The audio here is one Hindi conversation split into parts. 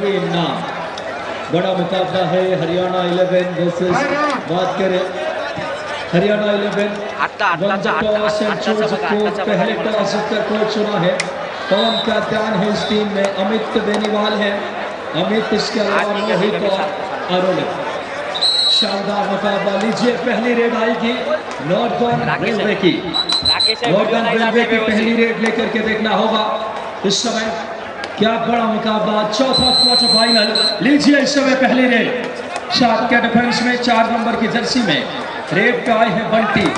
बेहतरीन नाम। बड़ा मुकाबला है हरियाणा 11 वर्सेस बात करें Haryana 11 one the toss and choose coach. पहले टॉस जीतकर कोच चुना है। पवन का ध्यान है इस टीम में। अमित बेनीवाल है। अमित इसके अलावा मोहित और अरुण। शानदार मुकाबला। लीजिए पहली रेड आएगी नॉर्थर्न रेलवे की। नॉर्थर्न रेलवे की पहली रेड लेकर के देखना होगा इस समय। क्या बड़ा मुकाबला। चौथा क्वार्टर फाइनल। लीजिए इस समय पहली रेड। शाद के डिफेंस में 4 नंबर की जर्सी में रेड पे आए हैं बंटी।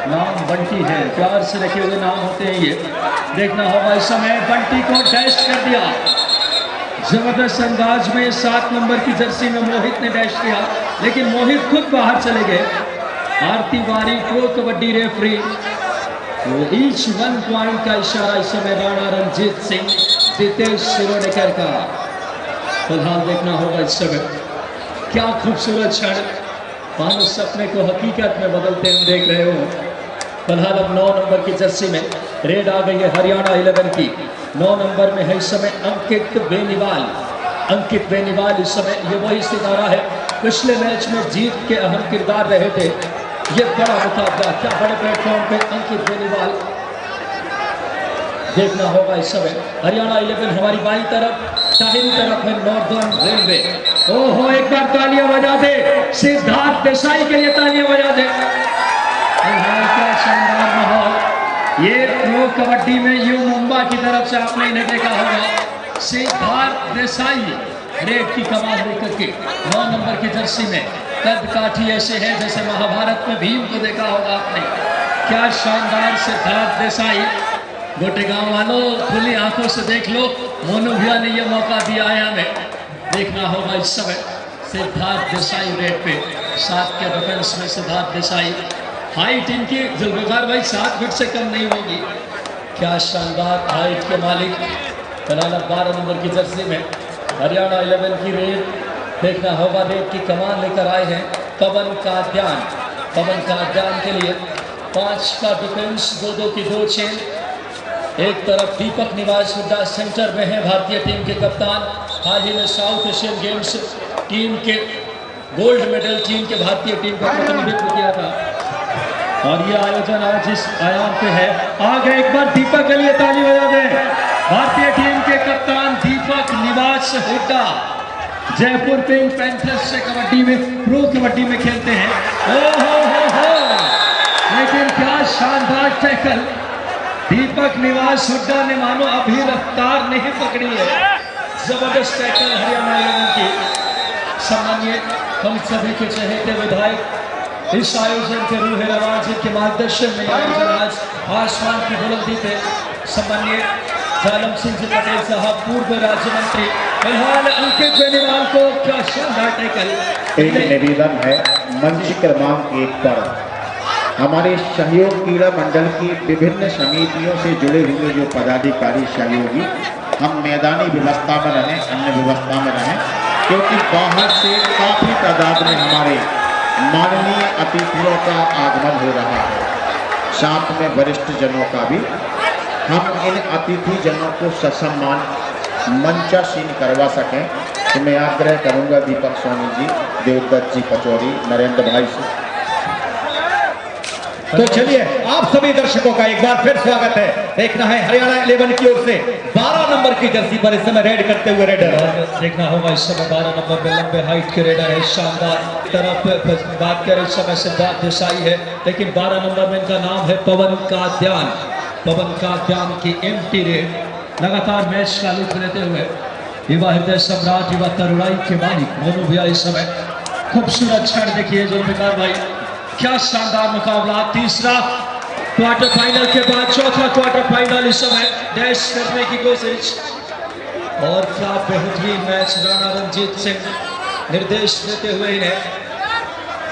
नाम बंटी है, प्यार से रखे हुए नाम होते हैं ये। देखना होगा इस समय। बंटी को डैश कर दिया जबरदस्त अंदाज में। 7 नंबर की जर्सी में मोहित ने डैश किया, लेकिन मोहित खुद बाहर चले गए। आरती वारी pro kabaddi referee. Each 1 point का इशारा इस समय राणा रंजीत सिंह जितेश शिरोडेकर का। फिलहाल देखना होगा इस समय। क्या खूबसूरत क्षण, मानो सपने को हकीकत में बदलते हम देख रहे हो। फिलहाल अब 9 नंबर की जर्सी में रेड आ गई है हरियाणा 11 की। 9 नंबर में है इस समय अंकित बेनीवाल। अंकित बेनीवाल इस समय ये वही सितारा है, पिछले मैच में जीत के अहम किरदार रहे थे। ये बड़ा मुकाबला, क्या बड़े प्लेटफॉर्म पे अंकित बेनीवाल। देखना होगा इस समय। हरियाणा 11 हमारी बाईं तरफ, दाहिनी तरफ है नॉर्थर्न रेलवे। ओहो, एक बार तालियां बजा दे सिद्धार्थ देसाई के लिए, तालियां बजा दे। क्या शानदार माहौल। ये प्रो कबड्डी में यू मुंबई की तरफ से आपने इन्हें देखा होगा। सिद्धार्थ देसाई रेड की कमाल लेकर के 9 नंबर की जर्सी में। कद काठी ऐसे है जैसे महाभारत में भीम को देखा होगा आपने। क्या शानदार सिद्धार्थ देसाई। गोटेगांव वालों खुली आंखों से देख लो, मोनू भैया ने यह मौका दिया है हमें। देखना होगा इस समय सिद्धार्थ देसाई रेड पे। 7 के डिफेंस में सिद्धार्थ देसाई। हाइट इनकी जुल्फिकार भाई 7 फीट से कम नहीं होगी। क्या शानदार हाइट के मालिक। फिलहाल 12 नंबर की जर्सी में हरियाणा 11 की रेड। देखना होगा रेड की कमान लेकर आए हैं पवन का ध्यान। पवन का ध्यान के लिए 5 का डिफेंस, 2-2 की 2 चेन। एक तरफ दीपक निवास हुड्डा सेंटर में है, भारतीय टीम के कप्तान। हाल ही में साउथ एशियन गेम्स टीम के गोल्ड मेडल टीम के भारतीय टीम का प्रतिनिधित्व किया था। और ये आयोजन आज इस आयाम पे है। आगे एक बार दीपक के लिए ताली बजा दें। भारतीय टीम के कप्तान दीपक निवास हुड्डा जयपुर पिंक पैंथर्स से कबड्डी में, प्रो कबड्डी में खेलते हैं। हो लेकिन क्या शानदार टैकल। दीपक निवास हुड्डा ने मानो अभी रफ्तार नहीं पकड़ी है। जबरदस्त टैकल हरियाणा 11 की। सम्मानिए हम सभी के चहेते विधायक इस आयोजन के रूह रवां जिनके मार्गदर्शन में आयोजन आज आसमान की बुलंदी पे। सम्मानिए जालम सिंह जी पटेल साहब, पूर्व राज्य मंत्री। फिलहाल अंकित बेनीवाल को क्या शानदार टैकल। एक निवेदन है मंच क्रमांक 1 पर हमारे सहयोग क्रीड़ा मंडल की विभिन्न समितियों से जुड़े हुए जो पदाधिकारी सहयोगी, हम मैदानी व्यवस्था में रहें, अन्य व्यवस्था में रहें, क्योंकि बाहर से काफ़ी तादाद में हमारे माननीय अतिथियों का आगमन हो रहा है, साथ में वरिष्ठ जनों का भी। हम इन अतिथि जनों को ससम्मान मंचासीन करवा सकें तो मैं आग्रह करूंगा दीपक सोनी जी, देवदत्त जी पचौरी, नरेंद्र भाई से। तो चलिए आप सभी दर्शकों का एक बार फिर स्वागत है। देखना है हरियाणा 11 की ओर से 12 नंबर की जर्सी पर इस समय रेड करते हुए रेडर। देखना होगा इस समय 12 नंबर पे लंबे हाइट के रेडर है। शानदार तरफ बात करें इस समय सिद्धार्थ देसाई है, लेकिन 12 नंबर में इनका नाम है पवन का ध्यान। पवन का ध्यान की एम्प्टी रेड लगातार मैच का लुत्फ लेते हुए युवा हृदय सम्राट, युवा तरुणाई के मालिक मोनू भैया इस समय खूबसूरत क्षण देखिए जुल्फिकार भाई। क्या शानदार मुकाबला। तीसरा क्वार्टर फाइनल के बाद चौथा क्वार्टर फाइनल इस समय डैश करने की कोशिश। और क्या बेहतरीन मैच राणा रंजीत सिंह निर्देश देते हुए इन्हें।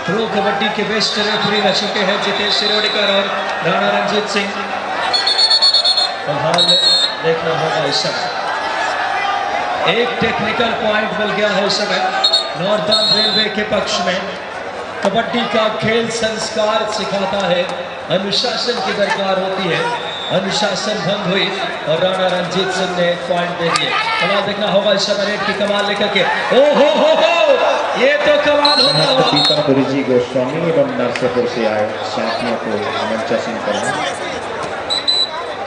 प्रो कबड्डी के बेस्ट रेफरी रह चुके हैं जितेश शिरोडकर और राणा रंजीत सिंह। फिलहाल देखना होगा इस समय एक टेक्निकल पॉइंट मिल गया है इस समय नॉर्थर्न रेलवे के पक्ष में। कबड्डी का खेल संस्कार सिखाता है, अनुशासन की दरकार होती है। अनुशासन भंग हुई और राणा रणजीत सिंह ने एक पॉइंट दे दिए। कमाल देखना होगा इस समय रेड की कमाल लेकर के। ओ हो ये तो कमाल होगा। पीतमपुरी जी गोस्वामी एवं नरसिंहपुर से आए साथियों को मंचासन करना।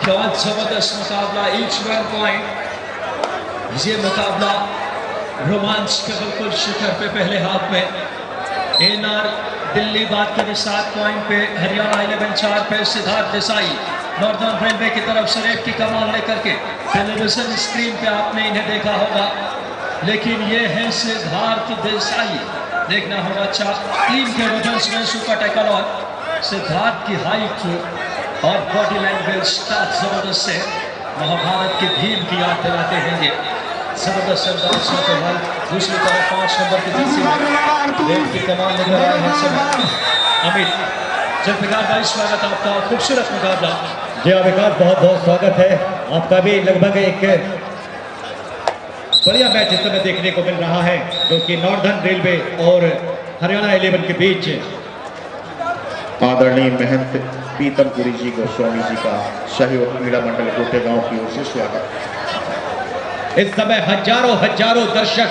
क्या जबरदस्त मुकाबला, ईच 1 पॉइंट। ये मुकाबला रोमांच के बिल्कुल शिखर पे पहले हाथ में। एनआर दिल्ली बात करें 7 पॉइंट पे, हरियाणा 11 4 पे। सिद्धार्थ देसाई नॉर्दर्न रेलवे की तरफ से रेड की कमाल लेकर के। टेलीविजन स्क्रीन पे आपने इन्हें देखा होगा, लेकिन ये है सिद्धार्थ देसाई। देखना होगा अच्छा 3 के वजन में सुपर टैकल और सिद्धार्थ की हाइट और बॉडी लैंग्वेज जबरदस्त है। महाभारत की भीम की याद दिलाते हैं ये जबरदस्त अंदाज में। फिलहाल दूसरी तरफ 5 नंबर की जर्सी में रेड की कमाल लेकर आए हैं समय अमित। जुल्फिकार भाई स्वागत आपका, खूबसूरत मुकाबला। जी विकास, बहुत बहुत स्वागत है आपका भी। लगभग एक बढ़िया मैच इस समय देखने को मिल रहा है जो कि नॉर्दर्न रेलवे और हरियाणा 11 के बीच। आदरणीय महंत पीतमपुरी जी गोस्वामी जी का सहयोग क्रीड़ा मंडल कोटेगांव की ओर से स्वागत। इस समय हजारों दर्शक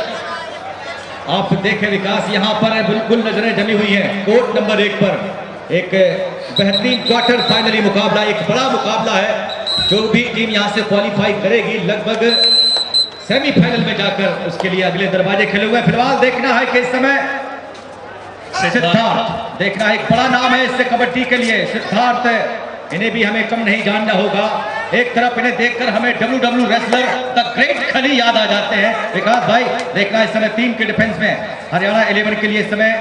आप देखें विकास, यहाँ पर बिल्कुल नजरें जमी हुई हैं। कोर्ट नंबर 1 पर एक बेहतरीन क्वार्टर फाइनली मुकाबला, एक बड़ा मुकाबला है। जो भी टीम यहाँ से क्वालिफाई करेगी लगभग सेमीफाइनल में जाकर उसके लिए अगले दरवाजे खेले हुए। फिलहाल देखना है कि इस समय सिद्धार्थ, देखना है एक बड़ा नाम है इससे कबड्डी के लिए सिद्धार्थ, इन्हें भी हमें कम नहीं जानना होगा। एक तरफ इन्हें देखकर हमें WWE रेसलर द ग्रेट खली याद आ जाते हैं। विकास भाई देखना इस समय 3 के डिफेंस में हरियाणा 11 के लिए इस समय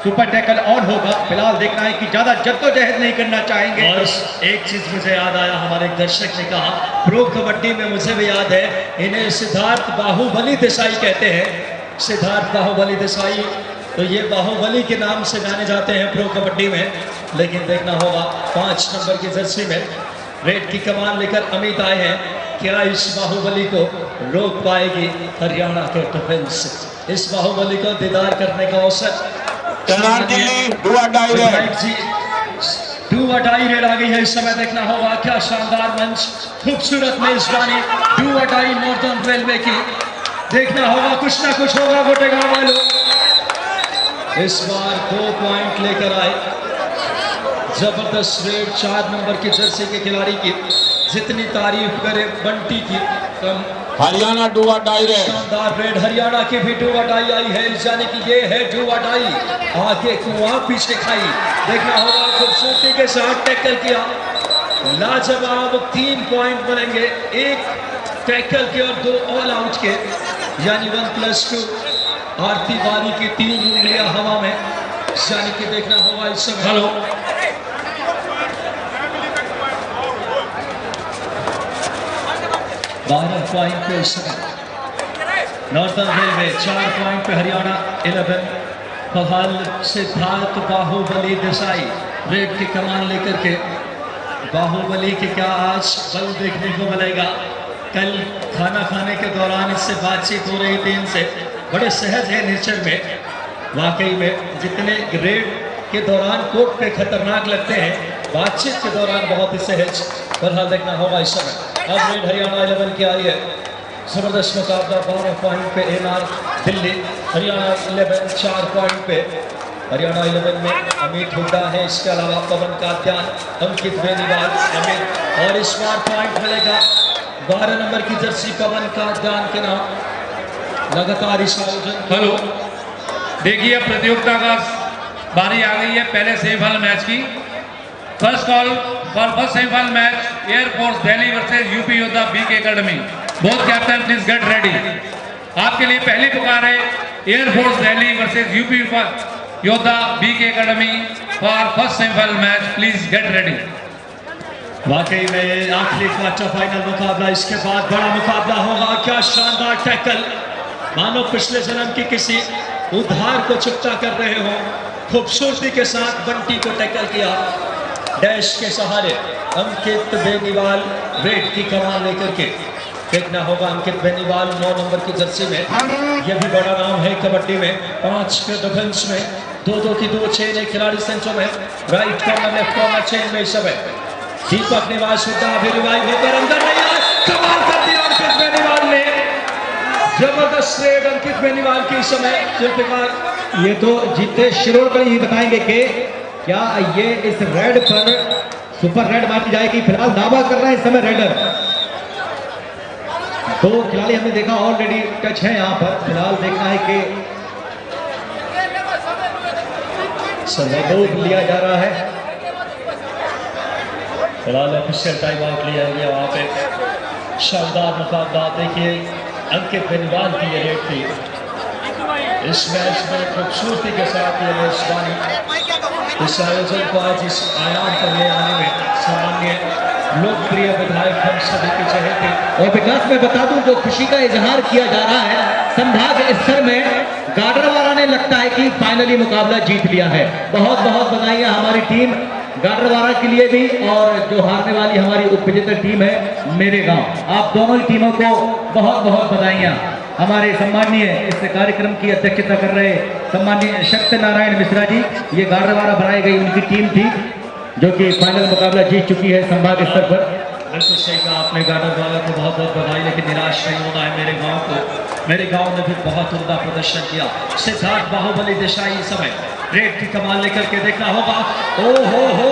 सुपर टैकल ऑन होगा। फिलहाल देखना है कि ज्यादा जद्दोजहद नहीं करना चाहेंगे। और एक चीज मुझे याद आया, हमारे दर्शक ने कहा प्रो कबड्डी में, मुझे भी याद है, इन्हें सिद्धार्थ बाहुबली देसाई कहते हैं। सिद्धार्थ बाहुबली देसाई, तो ये बाहुबली के नाम से जाने जाते हैं प्रो कबड्डी में। लेकिन देखना होगा 5 नंबर की जर्सी में रेड की कमान लेकर अमित आए हैं। क्या इस बाहुबली को रोक पाएगी हरियाणा के डिफेंस? इस बाहुबली को दीदार करने का अवसर डू अटाई रेड आ गई है इस समय। देखना होगा क्या शानदार मंच, खूबसूरत मेजबानी डू अटाई नॉर्दर्न रेलवे की। देखना होगा कुछ ना कुछ होगा कोटेगांव वालों। इस बार 2 पॉइंट लेकर आए। जबरदस्त रेड 4 नंबर की जर्सी के खिलाड़ी की, जितनी तारीफ करे बंटी की कम। हरियाणा डुआ डाई रे, शानदार रेड हरियाणा की भी डुआ डाई आई है, यानी कि ये है डुआ डाई। आगे कुआं पीछे खाई। देखना होगा खूबसूरती के साथ टैकल किया, लाजवाब 3 पॉइंट बनेंगे, 1 टैकल के और 2 ऑल आउट के, यानी 1+2। आरती बारी की 3 उंगलियां हवा में, यानी कि देखना होगा इस समय। हेलो पॉइंट पे इस समय नॉर्दर्न रेलवे, 4 पॉइंट पे हरियाणा 11। फिलहाल सिद्धार्थ बाहुबली देसाई रेड की कमान लेकर के। बाहुबली के क्या आज बल देखने को मिलेगा? कल खाना खाने के दौरान इससे बातचीत हो रही थी इनसे, बड़े सहज है नेचर में। वाकई में जितने रेड के दौरान कोर्ट पे खतरनाक लगते हैं, बातचीत के दौरान बहुत ही सहज। फिलहाल देखना होगा इस समय। अब रेड हरियाणा 11 की आई है। जबरदस्त मुकाबला 12 पॉइंट पे एनआर दिल्ली, हरियाणा 11 4 पॉइंट पे। हरियाणा 11 में अमित हुड्डा है, इसके अलावा पवन कात्यान, अंकित बेनीवाल, अमित। और इस बार पॉइंट मिलेगा 12 नंबर की जर्सी पवन कात्यान के नाम। लगातार इस आयोजन। हेलो, देखिए प्रतियोगिता का बारी आ गई है पहले सेमीफाइनल मैच की। First call for first semifinal match Air Force Delhi versus UP Yoddha BK academy. Both captain please get ready. आपके लिए पहली पुकार है Air Force Delhi versus UP Yoddha BK academy for first semifinal match, please get ready. वाकई में आखिरी क्वार्टर फाइनल मुकाबला, इसके बाद बड़ा मुकाबला होगा। क्या शानदार टैकल, मानो पिछले जन्म की किसी उधार को चुकता कर रहे हो। खूबसूरती के साथ बंटी को टैकल किया, डैश के सहारे अंकित बेनीवाल रेड की कमान लेकर के। देखना होगा अंकित बेनीवाल 9 नंबर की जर्सी में, यह भी बड़ा नाम है कबड्डी में। 5 के डिफेंस में 2-2 की 2 चेन है खिलाड़ी संचों में, right corner left corner chain में इस समय। दीपक निवास हुड्डा अभी रिवाइव होकर अंदर नहीं आए, कमाल कर दिया अंकित बेनीवाल ने, जबरदस्त रेड अंकित बेनीवाल की इस समय जुल्फिकार। ये तो जीते शिरोडकर ही बताएंगे कि क्या ये इस रेड पर सुपर रेड मानी जाएगी। फिलहाल दावा कर रहा है इस समय रेडर। दो खिलाड़ी हमने देखा ऑलरेडी टच है यहाँ पर। फिलहाल देखना है कि सर्वाधिक लिया जा रहा है। फिलहाल ऑफिशियल टाइम आउट लिया गया वहाँ पे। शानदार मुकाबला देखिए, अंकित बेनीवाल की ये रेड थी। इस मैच में खूबसूरती के साथ ये मेजबानी इस आयोजन को आज इस आयाम पर ले आने में सामान्य लोकप्रिय विधायक हम सभी के चहेते। और विकास में बता दूं, जो खुशी का इजहार किया जा रहा है संभाग स्तर में, गाडरवारा ने लगता है कि फाइनली मुकाबला जीत लिया है। बहुत बहुत बधाइयां हमारी टीम गाडरवारा के लिए भी, और जो हारने वाली हमारी उपविजेता टीम है मेरे गांव, आप दोनों ही टीमों को बहुत बहुत बधाइयां। हमारे सम्माननीय इस कार्यक्रम की अध्यक्षता कर रहे सम्माननीय सत्यनारायण मिश्रा जी, ये गाडरवारा बनाई गई उनकी टीम थी जो कि फाइनल मुकाबला जीत चुकी है संभाग स्तर पर। बिल्कुल सही कहा आपने, गाडरवारा को बहुत बहुत बधाई, लेकिन निराश नहीं होना है मेरे गांव को। मेरे गांव ने भी बहुत उम्दा प्रदर्शन किया। सिद्धार्थ बाहुबली देसाई इस समय रेड की कमाल लेकर के देखना होगा। ओ हो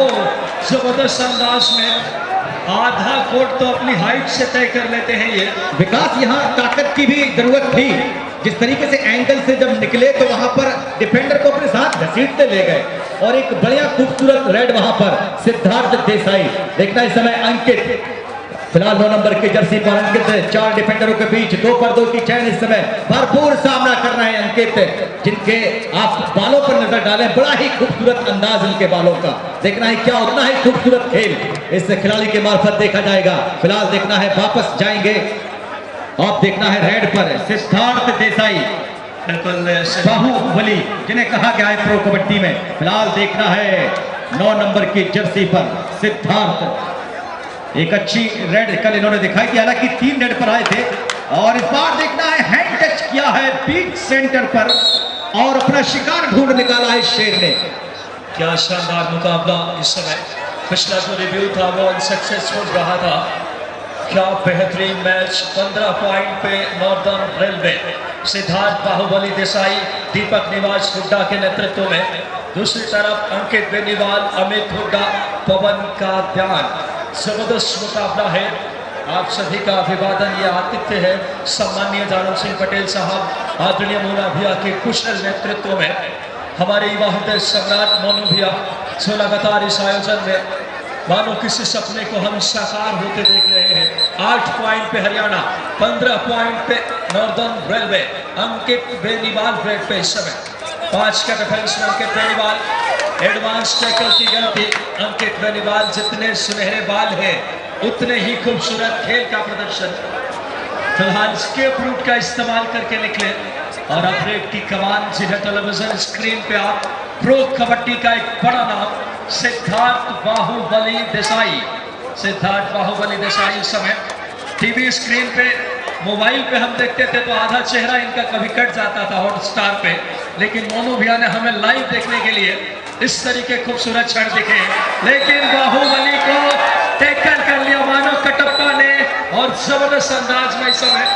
जबरदस्त अंदाज में आधा कोट तो अपनी हाइट से तय कर लेते हैं ये। विकास यहाँ ताकत की भी जरूरत थी। जिस तरीके से एंगल से जब निकले तो वहां पर डिफेंडर को अपने साथ घसीटते ले गए, और एक बढ़िया खूबसूरत रेड वहां पर सिद्धार्थ देसाई। देखना इस समय अंकित, फिलहाल 9 नंबर की जर्सी पर अंकित 4 डिफेंडरों के बीच 2 पर 2 की चैन इस समय भरपूर सामना कर रहे हैं अंकित, जिनके आप बालों पर नजर डालें, बड़ा ही खूबसूरत अंदाज उनके बालों का। देखना है क्या उतना ही खूबसूरत खेल इस खिलाड़ी के मार्फत देखा जाएगा। फिलहाल देखना है वापस जाएंगे, अब देखना है रेड पर सिद्धार्थ देसाई, बाहुबली जिन्हें कहा गया है प्रो कबड्डी में। फिलहाल देखना है 9 नंबर की जर्सी पर सिद्धार्थ, एक अच्छी रेड कल इन्होंने दिखाई थी, हालांकि 3 रेड पर आए थे, और इस बार देखना है हैंड टच किया है बीच सेंटर पर और अपना शिकार ढूंढ निकाला है शेर ने। क्या शानदार मुकाबला इस समय। पिछला जो रिव्यू था वो अनसक्सेसफुल रहा था। क्या बेहतरीन मैच। 15 पॉइंट पे नॉर्दर्न रेलवे, सिद्धार्थ बाहुबली देसाई, दीपक निवास हुड्डा के नेतृत्व में। दूसरी तरफ अंकित बेनीवाल, अमित हुड्डा, पवन का ध्यान। जबरदस्त मुकाबला है। आप सभी का अभिवादन, ये आतिथ्य है सम्माननीय दानव सिंह पटेल साहब, आदरणीय मोना भैया के कुशल नेतृत्व में। हमारे युवा हृदय सम्राट मोनू भैया जो लगातार इस आयोजन में मानो किसी सपने को हम साकार होते देख रहे हैं। 8 पॉइंट पे हरियाणा, 15 पॉइंट पे नॉर्दर्न रेलवे। अंकित बेनीवाल रेड पे इस समय 5 का डिफेंस में अंकित बेनीवाल। एडवांस टैकल की गलती। अंकित बेनीवाल जितने सुनहरे बाल हैं उतने ही खूबसूरत खेल का प्रदर्शन। फिलहाल स्केप रूट का इस्तेमाल करके निकले, और अब रेड की कमान जिन्हें टेलीविजन स्क्रीन पे आप प्रो कबड्डी का एक बड़ा नाम सिद्धार्थ बाहुबली देसाई। सिद्धार्थ बाहुबली देसाई इस समय टीवी स्क्रीन पे, मोबाइल पे हम देखते थे तो आधा चेहरा इनका कभी कट जाता था हॉटस्टार पे, लेकिन मोनू भैया ने हमें लाइव देखने के लिए इस तरीके खूबसूरत क्षण दिखे। लेकिन बाहुबली को टैकल कर लिया मानो कटप्पा ने, और जबरदस्त अंदाज में इस समय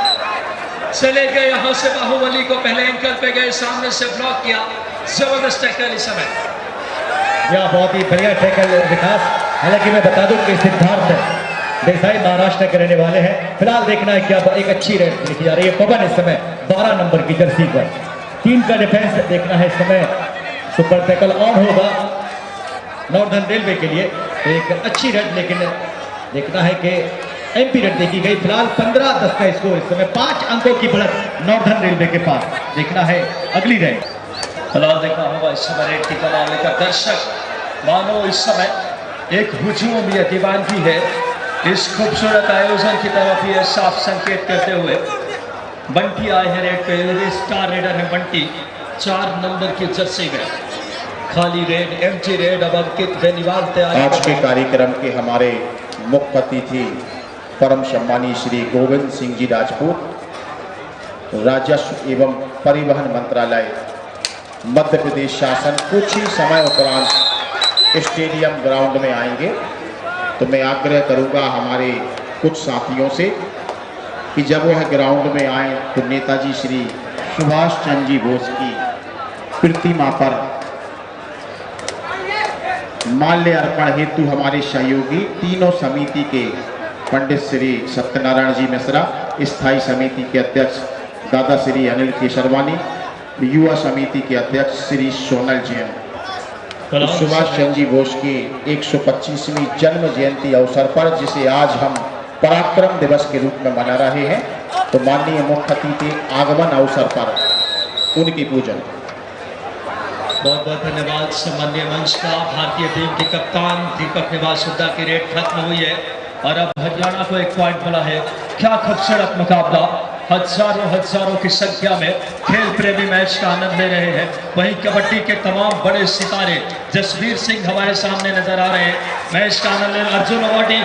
चले गए यहाँ से। बाहुबली को पहले एंकल पे गए, सामने से ब्लॉक किया। जबरदस्त टैकल इस समय। यह बहुत ही बढ़िया टैकल विकास। हालांकि मैं बता दूं कि सिद्धार्थ देसाई महाराष्ट्र के रहने वाले हैं। फिलहाल देखना है क्या एक अच्छी रेड लिखी जा रही है। पवन इस समय 12 नंबर की जर्सी पर 3 का डिफेंस देखना है इस समय। सुपर टैकल ऑन होगा नॉर्दर्न रेलवे के लिए, एक अच्छी रेड, लेकिन देखना है कि एमपी रेड देखी गई। फिलहाल 15-10 का स्कोर इस समय, 5 अंकों की बढ़त नॉर्दर्न रेलवे के पास। देखना है अगली रेड। फिलहाल देखना होगा इस समय रेड की कमान लेकर दर्शक मानो इस समय एक हुजूम या दीवानगी है इस खूबसूरत आयोजन की तरफ, ये साफ संकेत करते हुए। बंटी आए हैं रेड पे, स्टार रेडर है बंटी, 4 नंबर की जर्सी में। खाली रेड, एमटी रेड। अब अंकित बेनीवाल तैयार। आज के कार्यक्रम के हमारे मुख्य अतिथि परम सम्मानी श्री गोविंद सिंह जी राजपूत, राजस्व एवं परिवहन मंत्रालय मध्य प्रदेश शासन कुछ ही समय उपरांत स्टेडियम ग्राउंड में आएंगे। तो मैं आग्रह करूंगा हमारे कुछ साथियों से कि जब वह ग्राउंड में आए तो नेताजी श्री सुभाष चंद्र जी बोस की प्रतिमा पर माल्य अर्पण हेतु हमारे सहयोगी तीनों समिति के पंडित श्री सत्यनारायण जी मिश्रा, स्थायी समिति के अध्यक्ष दादा श्री अनिल केसरवानी, युवा समिति के अध्यक्ष श्री सोनल जैन सुभाष चंद्र जी बोस की 125वीं जन्म जयंती अवसर पर, जिसे आज हम पराक्रम दिवस के रूप में मना रहे हैं, तो माननीय मुख्य अतिथि के आगमन अवसर पर उनकी पूजन। बहुत बहुत धन्यवाद सम्माननीय मंच का। भारतीय टीम के कप्तान दीपक निवास हुड्डा की रेड खत्म हुई है और अब हरियाणा को एक पॉइंट मिला है। क्या खूबसूरत मुकाबला, हजारों की संख्या में खेल प्रेमी मैच का आनंद ले रहे हैं। वहीं कबड्डी के तमाम बड़े सितारे जसवीर सिंह हमारे सामने नजर आ रहे हैं। मैच का आनंद ले Arjun awardee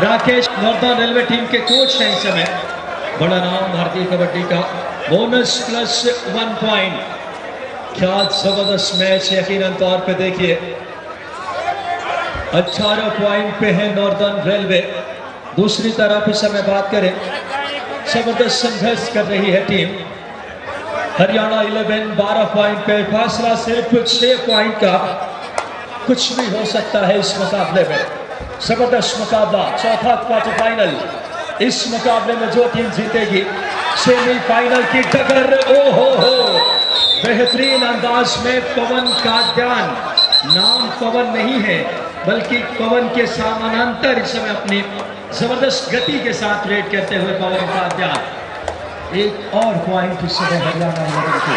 Rakesh northern railway team के कोच हैं इस समय, बड़ा नाम भारतीय कबड्डी का। Bonus plus 1 point. क्या जबरदस्त मैच यकीनन तौर पे देखिए। 18 पॉइंट पे है नॉर्दर्न रेलवे। दूसरी तरफ इस समय बात करें, जबरदस्त संघर्ष कर रही है टीम हरियाणा 11 12 पॉइंट पे, फासला सिर्फ 6 पॉइंट का। कुछ भी हो सकता है इस मुकाबले में। जबरदस्त मुकाबला, चौथा क्वार्टर फाइनल। इस मुकाबले में जो टीम जीतेगी सेमीफाइनल की टक्कर। ओहो, बेहतरीन अंदाज में पवन का ध्यान, नाम पवन नहीं है बल्कि पवन के समानांतर इस समय अपनी जबरदस्त गति के साथ रेड करते हुए पवन का ध्यान। एक और पॉइंट इस समय हरियाणा 11 की।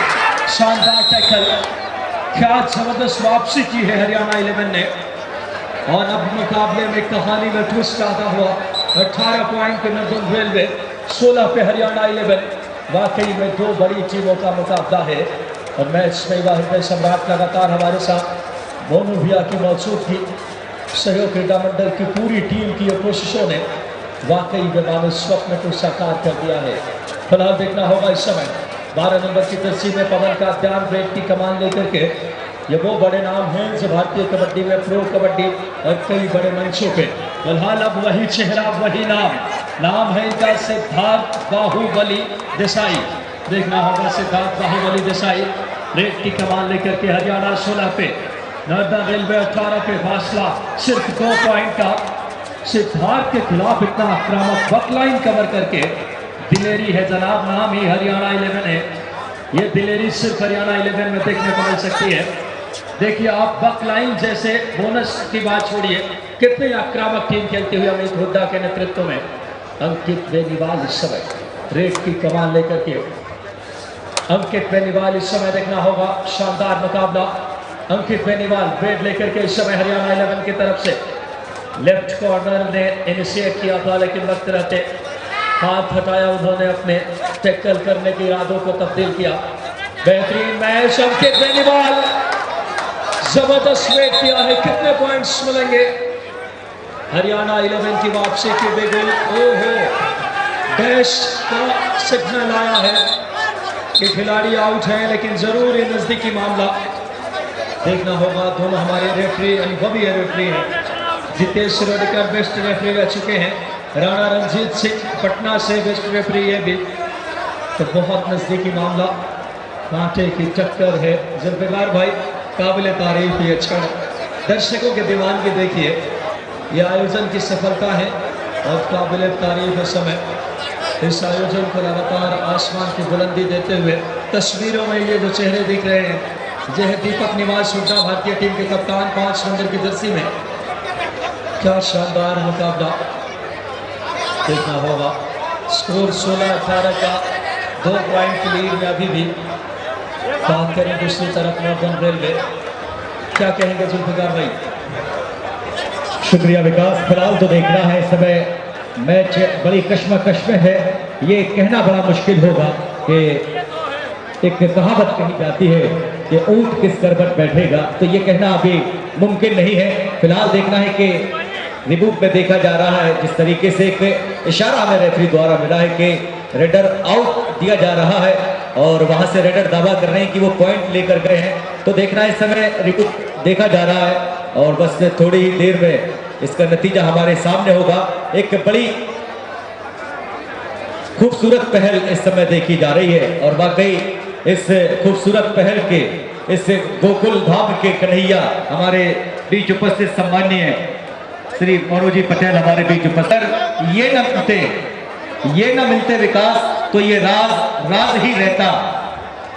शानदार टैकल, क्या जबरदस्त वापसी की है हरियाणा 11 ने। और अब मुकाबले में कहानी में ट्विस्ट आता हुआ। 18 पॉइंट पे नॉर्दर्न रेलवे, 16 पे हरियाणा 11। वाकई में दो बड़ी टीमों का मुकाबला है और मैच में हृदय सम्राट लगातार हमारे साथ मोनू भैया की मौजूदगी, सहयोग क्रीड़ा मंडल की पूरी टीम की कोशिशों ने वाकई बेमानी स्वप्न को साकार कर दिया है। फिलहाल देखना होगा इस समय 12 नंबर की जर्सी में पवन का ध्यान रेड की कमान लेकर के। ये वो बड़े नाम हैं जो भारतीय कबड्डी में, प्रो कबड्डी और कई बड़े मंचों पे। फिलहाल अब वही चेहरा वही नाम है इनका सिद्धार्थ बाहुबली देसाई। देखना होगा सिद्धार्थ बाहुबली देसाई रेड की कमान लेकर के। हरियाणा 16 पे, नॉर्दर्न रेलवे 18 पे, फासला सिर्फ 2 पॉइंट का। सिद्धार्थ के खिलाफ इतना आक्रामक बकलाइन कवर करके दिलेरी है जनाब, नाम ही हरियाणा 11 है। ये दिलेरी सिर्फ हरियाणा 11 में देखने को मिल सकती है। देखिए आप, बकलाइन जैसे बोनस की बात छोड़िए, कितनी आक्रामक टीम खेलती हुई अमित हुड्डा के नेतृत्व में। अंकित बेनीवाल इस समय रेड की कमान लेकर के। अंकित बेनीवाल इस समय देखना होगा, शानदार मुकाबला। अंकित बेनीवाल रेड लेकर के इस समय हरियाणा 11 की तरफ से। लेफ्ट कॉर्नर ने इनिशिएट किया था लेकिन वक्त रहते हाथ हटाया उन्होंने, अपने टैकल करने के इरादों को तब्दील किया। बेहतरीन मैच, अंकित बेनीवाल जबरदस्त रेड किया है। कितने पॉइंट्स मिलेंगे? हरियाणा 11 की वापसी की बिगुल। ओहो, डैश का सिग्नल आया है कि खिलाड़ी आउट है, लेकिन जरूर ये नजदीकी मामला देखना होगा। दोनों हमारे रेफरी अनुभवी रेफरी हैं। जितेश रोडकर बेस्ट रेफरी रह चुके हैं, राणा रंजीत सिंह पटना से बेस्ट रेफरी है भी। तो बहुत नजदीकी मामला, कांटे की टक्कर है। जुल्फिकार भाई काबिल तारीफ ये क्षण, दर्शकों के दीवानगी देखिए, ये आयोजन की सफलता है और काबिल तारीफ समय इस आयोजन को लगातार आसमान की बुलंदी देते हुए। तस्वीरों में ये जो चेहरे दिख रहे हैं, ये है दीपक निवास हुड्डा, भारतीय टीम के कप्तान, 5 नंबर की जर्सी में। क्या शानदार मुकाबला देखना होगा। स्कोर 16-18 का, 2 पॉइंट की लीड में अभी भी। बात करें दूसरी तरफ नॉर्दर्न रेलवे, क्या कहेंगे जुल्फिकार भाई? शुक्रिया विकास। फिलहाल तो देखना है इस समय मैच बड़ी कश्मकश में है। ये कहना बड़ा मुश्किल होगा कि एक कहावत कही जाती है कि ऊंट किस करवट बैठेगा, तो ये कहना अभी मुमकिन नहीं है। फिलहाल देखना है कि रिबूट में देखा जा रहा है, जिस तरीके से एक इशारा हमें रेफरी द्वारा मिला है कि रेडर आउट दिया जा रहा है और वहां से रेडर दावा कर रहे हैं कि वो पॉइंट लेकर गए हैं। तो देखना इस समय रिबूट देखा जा रहा है और बस थोड़ी ही देर में इसका नतीजा हमारे सामने होगा। एक बड़ी खूबसूरत पहल इस समय देखी जा रही है और वाकई इस खूबसूरत पहल के, इस गोकुल धाम के कन्हैया हमारे बीच उपस्थित सम्माननीय श्री मनोजी पटेल हमारे बीच उपस्थित। ये न मिलते विकास तो ये राज ही रहता।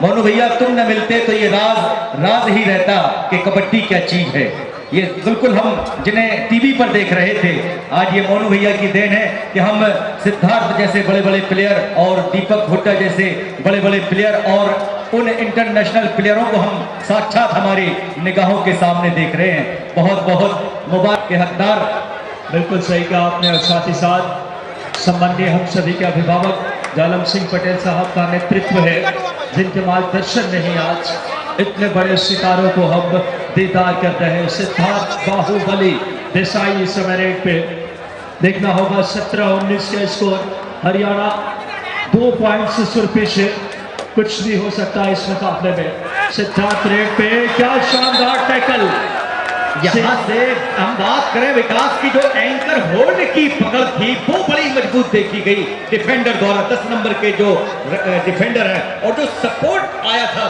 मोनू भैया तुम न मिलते तो ये राज ही रहता कि कबड्डी क्या चीज है। ये बिल्कुल हम जिन्हें टीवी पर देख रहे थे, आज ये मोनू भैया की देन है कि हम सिद्धार्थ जैसे बड़े बड़े प्लेयर और दीपक हुड्डा जैसे बड़े बड़े प्लेयर और उन इंटरनेशनल प्लेयरों को हम साक्षात हमारी निगाहों के सामने देख रहे हैं। बहुत बहुत मुबारक के हकदार। बिल्कुल सही कहा आपने। और साथ ही साथ सम्माननीय हम सभी के अभिभावक जालम सिंह पटेल साहब का नेतृत्व है, जिनके मार्गदर्शन में ही आज इतने बड़े सितारों को हम दीदार कर रहे हैं। सिद्धार्थ बाहुबली देसाई इस समय रेट पे देखना होगा 17-19 के स्कोर। हरियाणा 2 पॉइंट से सुरपीछे, कुछ भी हो सकता है इस मुकाबले में। सिद्धार्थ रेट पे क्या शानदार टैकल। यहाँ से हम बात करें विकास की, जो एंकर होल्ड की पकड़ थी वो बड़ी मजबूत देखी गई डिफेंडर द्वारा। 10 नंबर के जो डिफेंडर है और जो सपोर्ट आया था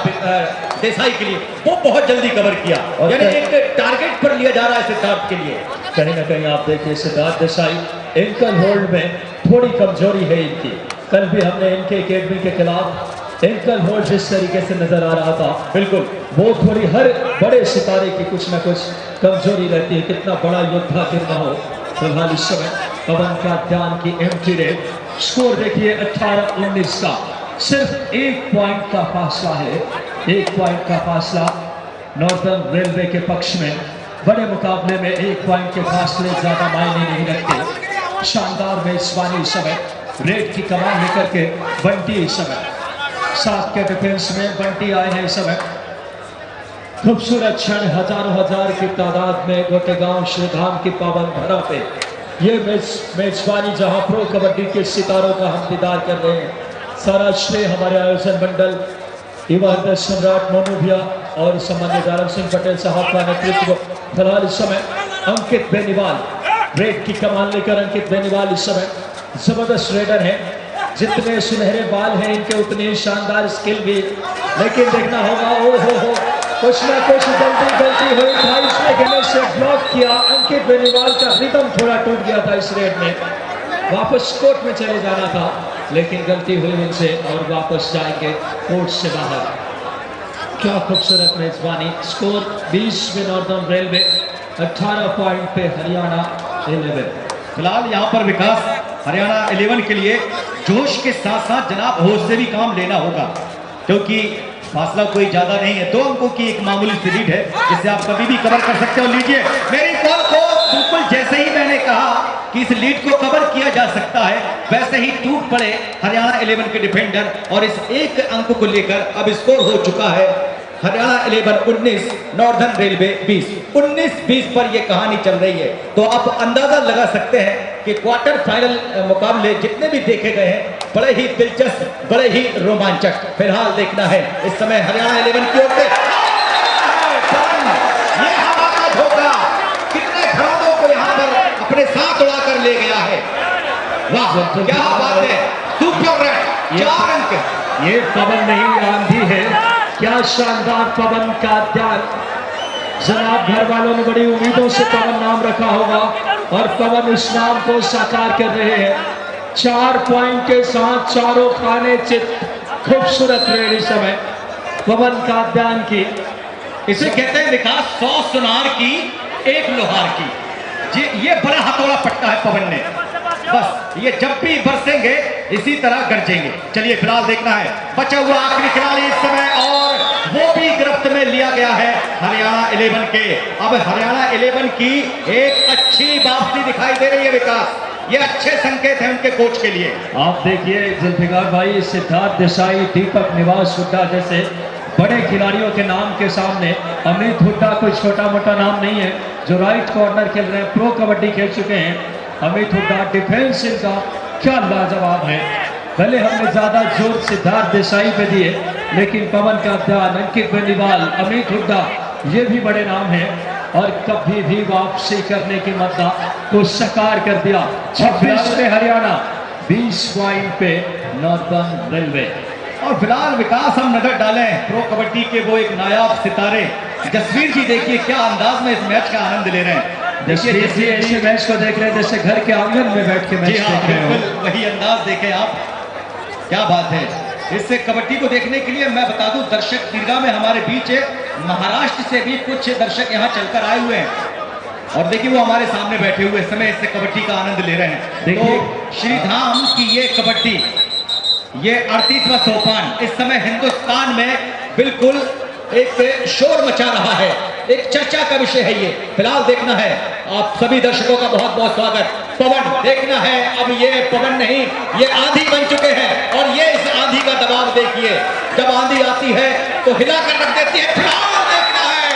देसाई के लिए वो बहुत जल्दी कवर किया। यानी एक टारगेट पर लिया जा रहा है सिद्धार्थ के लिए। कहीं ना कहीं आप देखिए सिद्धार्थ देसाई एंकल होल्ड में थोड़ी कमजोरी है इनकी। कल भी हमने इनके एकेडमी के खिलाफ एंकल होल्ड जिस तरीके से नजर आ रहा था, बिल्कुल वो थोड़ी हर बड़े सितारे की कुछ ना कुछ कमजोरी रहती है, कितना बड़ा योद्धा क्यों ना हो। फिलहाल इस समय पवन का ध्यान की एम्प्टी रेट। स्कोर देखिए 18-19 का, सिर्फ 1 पॉइंट का फासला है। 1 पॉइंट का फासला नॉर्दर्न रेलवे के पक्ष में। बड़े मुकाबले में 1 पॉइंट के फासले ज्यादा मायने नहीं रखते। शानदार मेजबानी इस समय रेड की कमान लेकर के बंटी इस समय साथ के डिफेंस में बंटी आए हैं इस समय। खूबसूरत क्षण, हजारों हजार की तादाद में गोटेगांव श्रीधाम की पावन धरा पे ये मेजबानी जहां प्रो कबड्डी के सितारों का हम दीदार कर रहे हैं। सारा श्रेय हमारे आयोजन मंडल युवा सम्राट मोनू भैया और सम्मानित जालम सिंह पटेल साहब का नेतृत्व। फिलहाल इस समय अंकित बेनीवाल रेड की कमान लेकर, अंकित बेनीवाल इस समय जबरदस्त रेडर है। जितने सुनहरे बाल हैं इनके उतनी शानदार स्किल भी, लेकिन देखना होगा ओ हो कुछ ना कुछ गलती हुई था। इसमें गले से ब्लॉक किया, अंकित बेनीवाल का रिदम थोड़ा टूट गया था इस रेड में। वापस कोर्ट में चले जाना था लेकिन गलती हुई इनसे और वापस जाएंगे कोर्ट से बाहर। क्या खूबसूरत मेजबानी। स्कोर 20 में नॉर्दर्न रेलवे, 18 पॉइंट पे हरियाणा 11। फिलहाल यहाँ पर विकास हरियाणा 11 के लिए जोश के साथ साथ जनाब होश से भी काम लेना होगा, क्योंकि फासला कोई ज्यादा नहीं है। 2 अंकों की एक मामूली सी लीड है जिसे आप कभी भी कवर कर सकते हो। लीजिए मेरी कॉल को बिल्कुल जैसे ही मैंने कहा कि इस लीड को कवर किया जा सकता है, वैसे ही टूट पड़े हरियाणा 11 के डिफेंडर और इस 1 अंक को लेकर अब स्कोर हो चुका है हरियाणा 11 19, नॉर्दर्न रेलवे 20। 19-20 पर यह कहानी चल रही है। तो आप अंदाजा लगा सकते हैं कि क्वार्टर फाइनल मुकाबले जितने भी देखे गए हैं बड़े ही दिलचस्प, बड़े ही रोमांचक। फिलहाल देखना है इस समय हरियाणा 11 की ओर से ये हवा का झोंका कितने खिलाड़ियों को यहाँ पर अपने साथ उड़ाकर ले गया है। वाह क्या बात है, सुपर रेड 4 अंक। ये पवन नहीं आंधी है, क्या शानदार पवन का ध्यान। जनाब घर वालों ने बड़ी उम्मीदों से पवन नाम रखा होगा और पवन इस नाम को साकार कर रहे हैं। 4 पॉइंट के साथ चारों खाने चित। खूबसूरत रेड इस समय पवन का ध्यान की। इसे कहते हैं विकास 100 सुनार की 1 लोहार की। ये बड़ा हथौड़ा पट्टा है पवन ने, बस ये जब भी बरसेंगे इसी तरह गरजेंगे। चलिए फिलहाल देखना है बचा हुआ आखिरी खिलाड़ी इस समय और वो भी गिरफ्त में लिया गया है हरियाणा 11 के। अब हरियाणा 11 की एक अच्छी वापसी दिखाई दे रही है विकास, ये अच्छे संकेत हैं उनके कोच के लिए। आप देखिए जुल्फिकार भाई, सिद्धार्थ देसाई, दीपक निवास हुड्डा जैसे बड़े खिलाड़ियों के नाम के सामने अमित हुड्डा कोई छोटा मोटा नाम नहीं है, जो राइट कॉर्नर खेल रहे हैं, प्रो कबड्डी खेल चुके हैं। अमित हुड्डा डिफेंस इनका क्या लाजवाब है। भले हमने ज्यादा जोर सिद्धार्थ देसाई पे दिए, लेकिन पवन का ध्यान, अंकित बेनीवाल, अमित हुड्डा ये भी बड़े नाम हैं। और कभी भी वापसी करने की मद्दा को साकार कर दिया। 26 पे हरियाणा, 20 पॉइंट पे नॉर्थर्न रेलवे। और फिलहाल विकास हम नजर डालें प्रो कबड्डी के वो एक नायाब सितारे जसवीर जी, देखिए क्या अंदाज में इस मैच का आनंद ले रहे हैं। जसवीर जी ऐसे मैच को देख रहे हैं जैसे घर के आंगन में बैठ के मैच जी हाँ, देख रहे हो। बिल्कुल वही अंदाज देखें आप, क्या बात है। इससे कबड्डी को देखने के लिए मैं बता दूं, दर्शक दीर्घा में हमारे बीच महाराष्ट्र से भी कुछ दर्शक यहाँ चलकर आए हुए हैं और देखिए वो हमारे सामने बैठे हुए समय इससे कबड्डी का आनंद ले रहे हैं। तो श्रीधाम की ये कबड्डी, ये 38वां सोपान इस समय हिंदुस्तान में बिल्कुल एक शोर मचा रहा है, एक चर्चा का विषय है। ये फिलहाल देखना है, आप सभी दर्शकों का बहुत बहुत स्वागत। पवन देखना है, अब ये पवन नहीं, ये आंधी बन चुके हैं और ये इस आंधी का दबाव देखिए, जब आंधी आती है तो हिलाकर रख देती है। फिलहाल देखना है,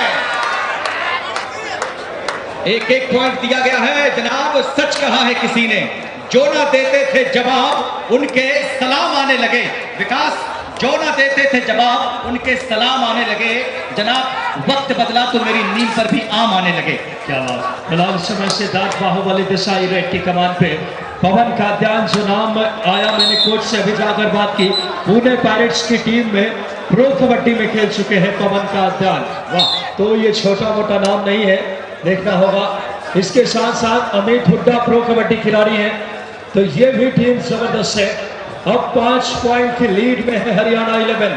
एक एक पॉइंट दिया गया है जनाब। सच कहा है किसी ने, जो ना देते थे जवाब उनके सलाम आने लगे। विकास, जो ना देते थे जवाब उनके सलाम आने लगे। जनाब वक्त बदला तो मेरी नींद पर भी आम आने लगे। क्या बात। फिलहाल समय सिद्धार्थ बाहुबली देसाई रेड की कमान पे पवन का ध्यान जो नाम आया, मैंने कोच से अभी जाकर बात की, पुणे पायरेट्स की टीम में प्रो कबड्डी में खेल चुके हैं पवन का ध्यान। वाह, तो ये छोटा मोटा नाम नहीं है, देखना होगा। इसके साथ साथ अमित हुड्डा प्रो कबड्डी खिलाड़ी हैं, तो ये भी टीम जबरदस्त है। अब 5 पॉइंट की लीड में है हरियाणा 11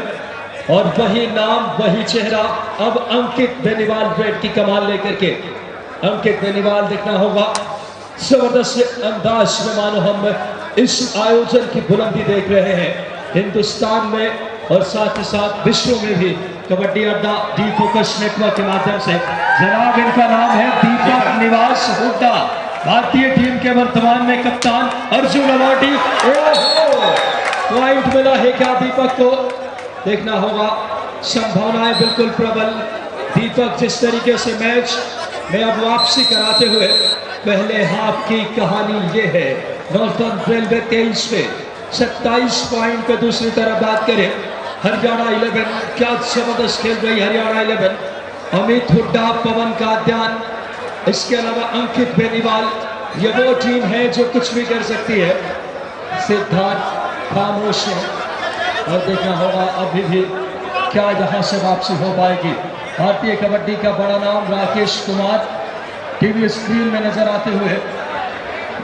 और वही नाम वही चेहरा। अब अंकित बेनीवाल रेड की कमान लेकर के, अंकित बेनीवाल देखना होगा। जबरदस्त अंदाज में मानो हम इस आयोजन की बुलंदी देख रहे हैं हिंदुस्तान में और साथ ही साथ विश्व में भी। कबड्डी अड्डा डी फोकस नेटवर्क के माध्यम से जनाब, इनका नाम है दीपक निवास हुड्डा, भारतीय टीम के वर्तमान में कप्तान, अर्जुन अवार्डी। पॉइंट मिला है क्या दीपक को, देखना होगा। संभावनाएं बिल्कुल प्रबल। दीपक जिस तरीके से मैच में अब वापसी कराते हुए, पहले हाफ की कहानी ये है। नॉर्थर्न रेलवे 23 पे 27 पॉइंट पे दूसरी तरफ बात करें हरियाणा 11, क्या जबरदस्त खेल रही हरियाणा 11। अमित हुड्डा, पवन का ध्यान, इसके अलावा अंकित बेनीवाल, ये वो टीम है जो कुछ भी कर सकती है। सिद्धार्थ खामोश है और देखना होगा अभी भी क्या यहाँ से वापसी हो पाएगी। भारतीय कबड्डी का बड़ा नाम राकेश कुमार टीवी स्क्रीन में नजर आते हुए,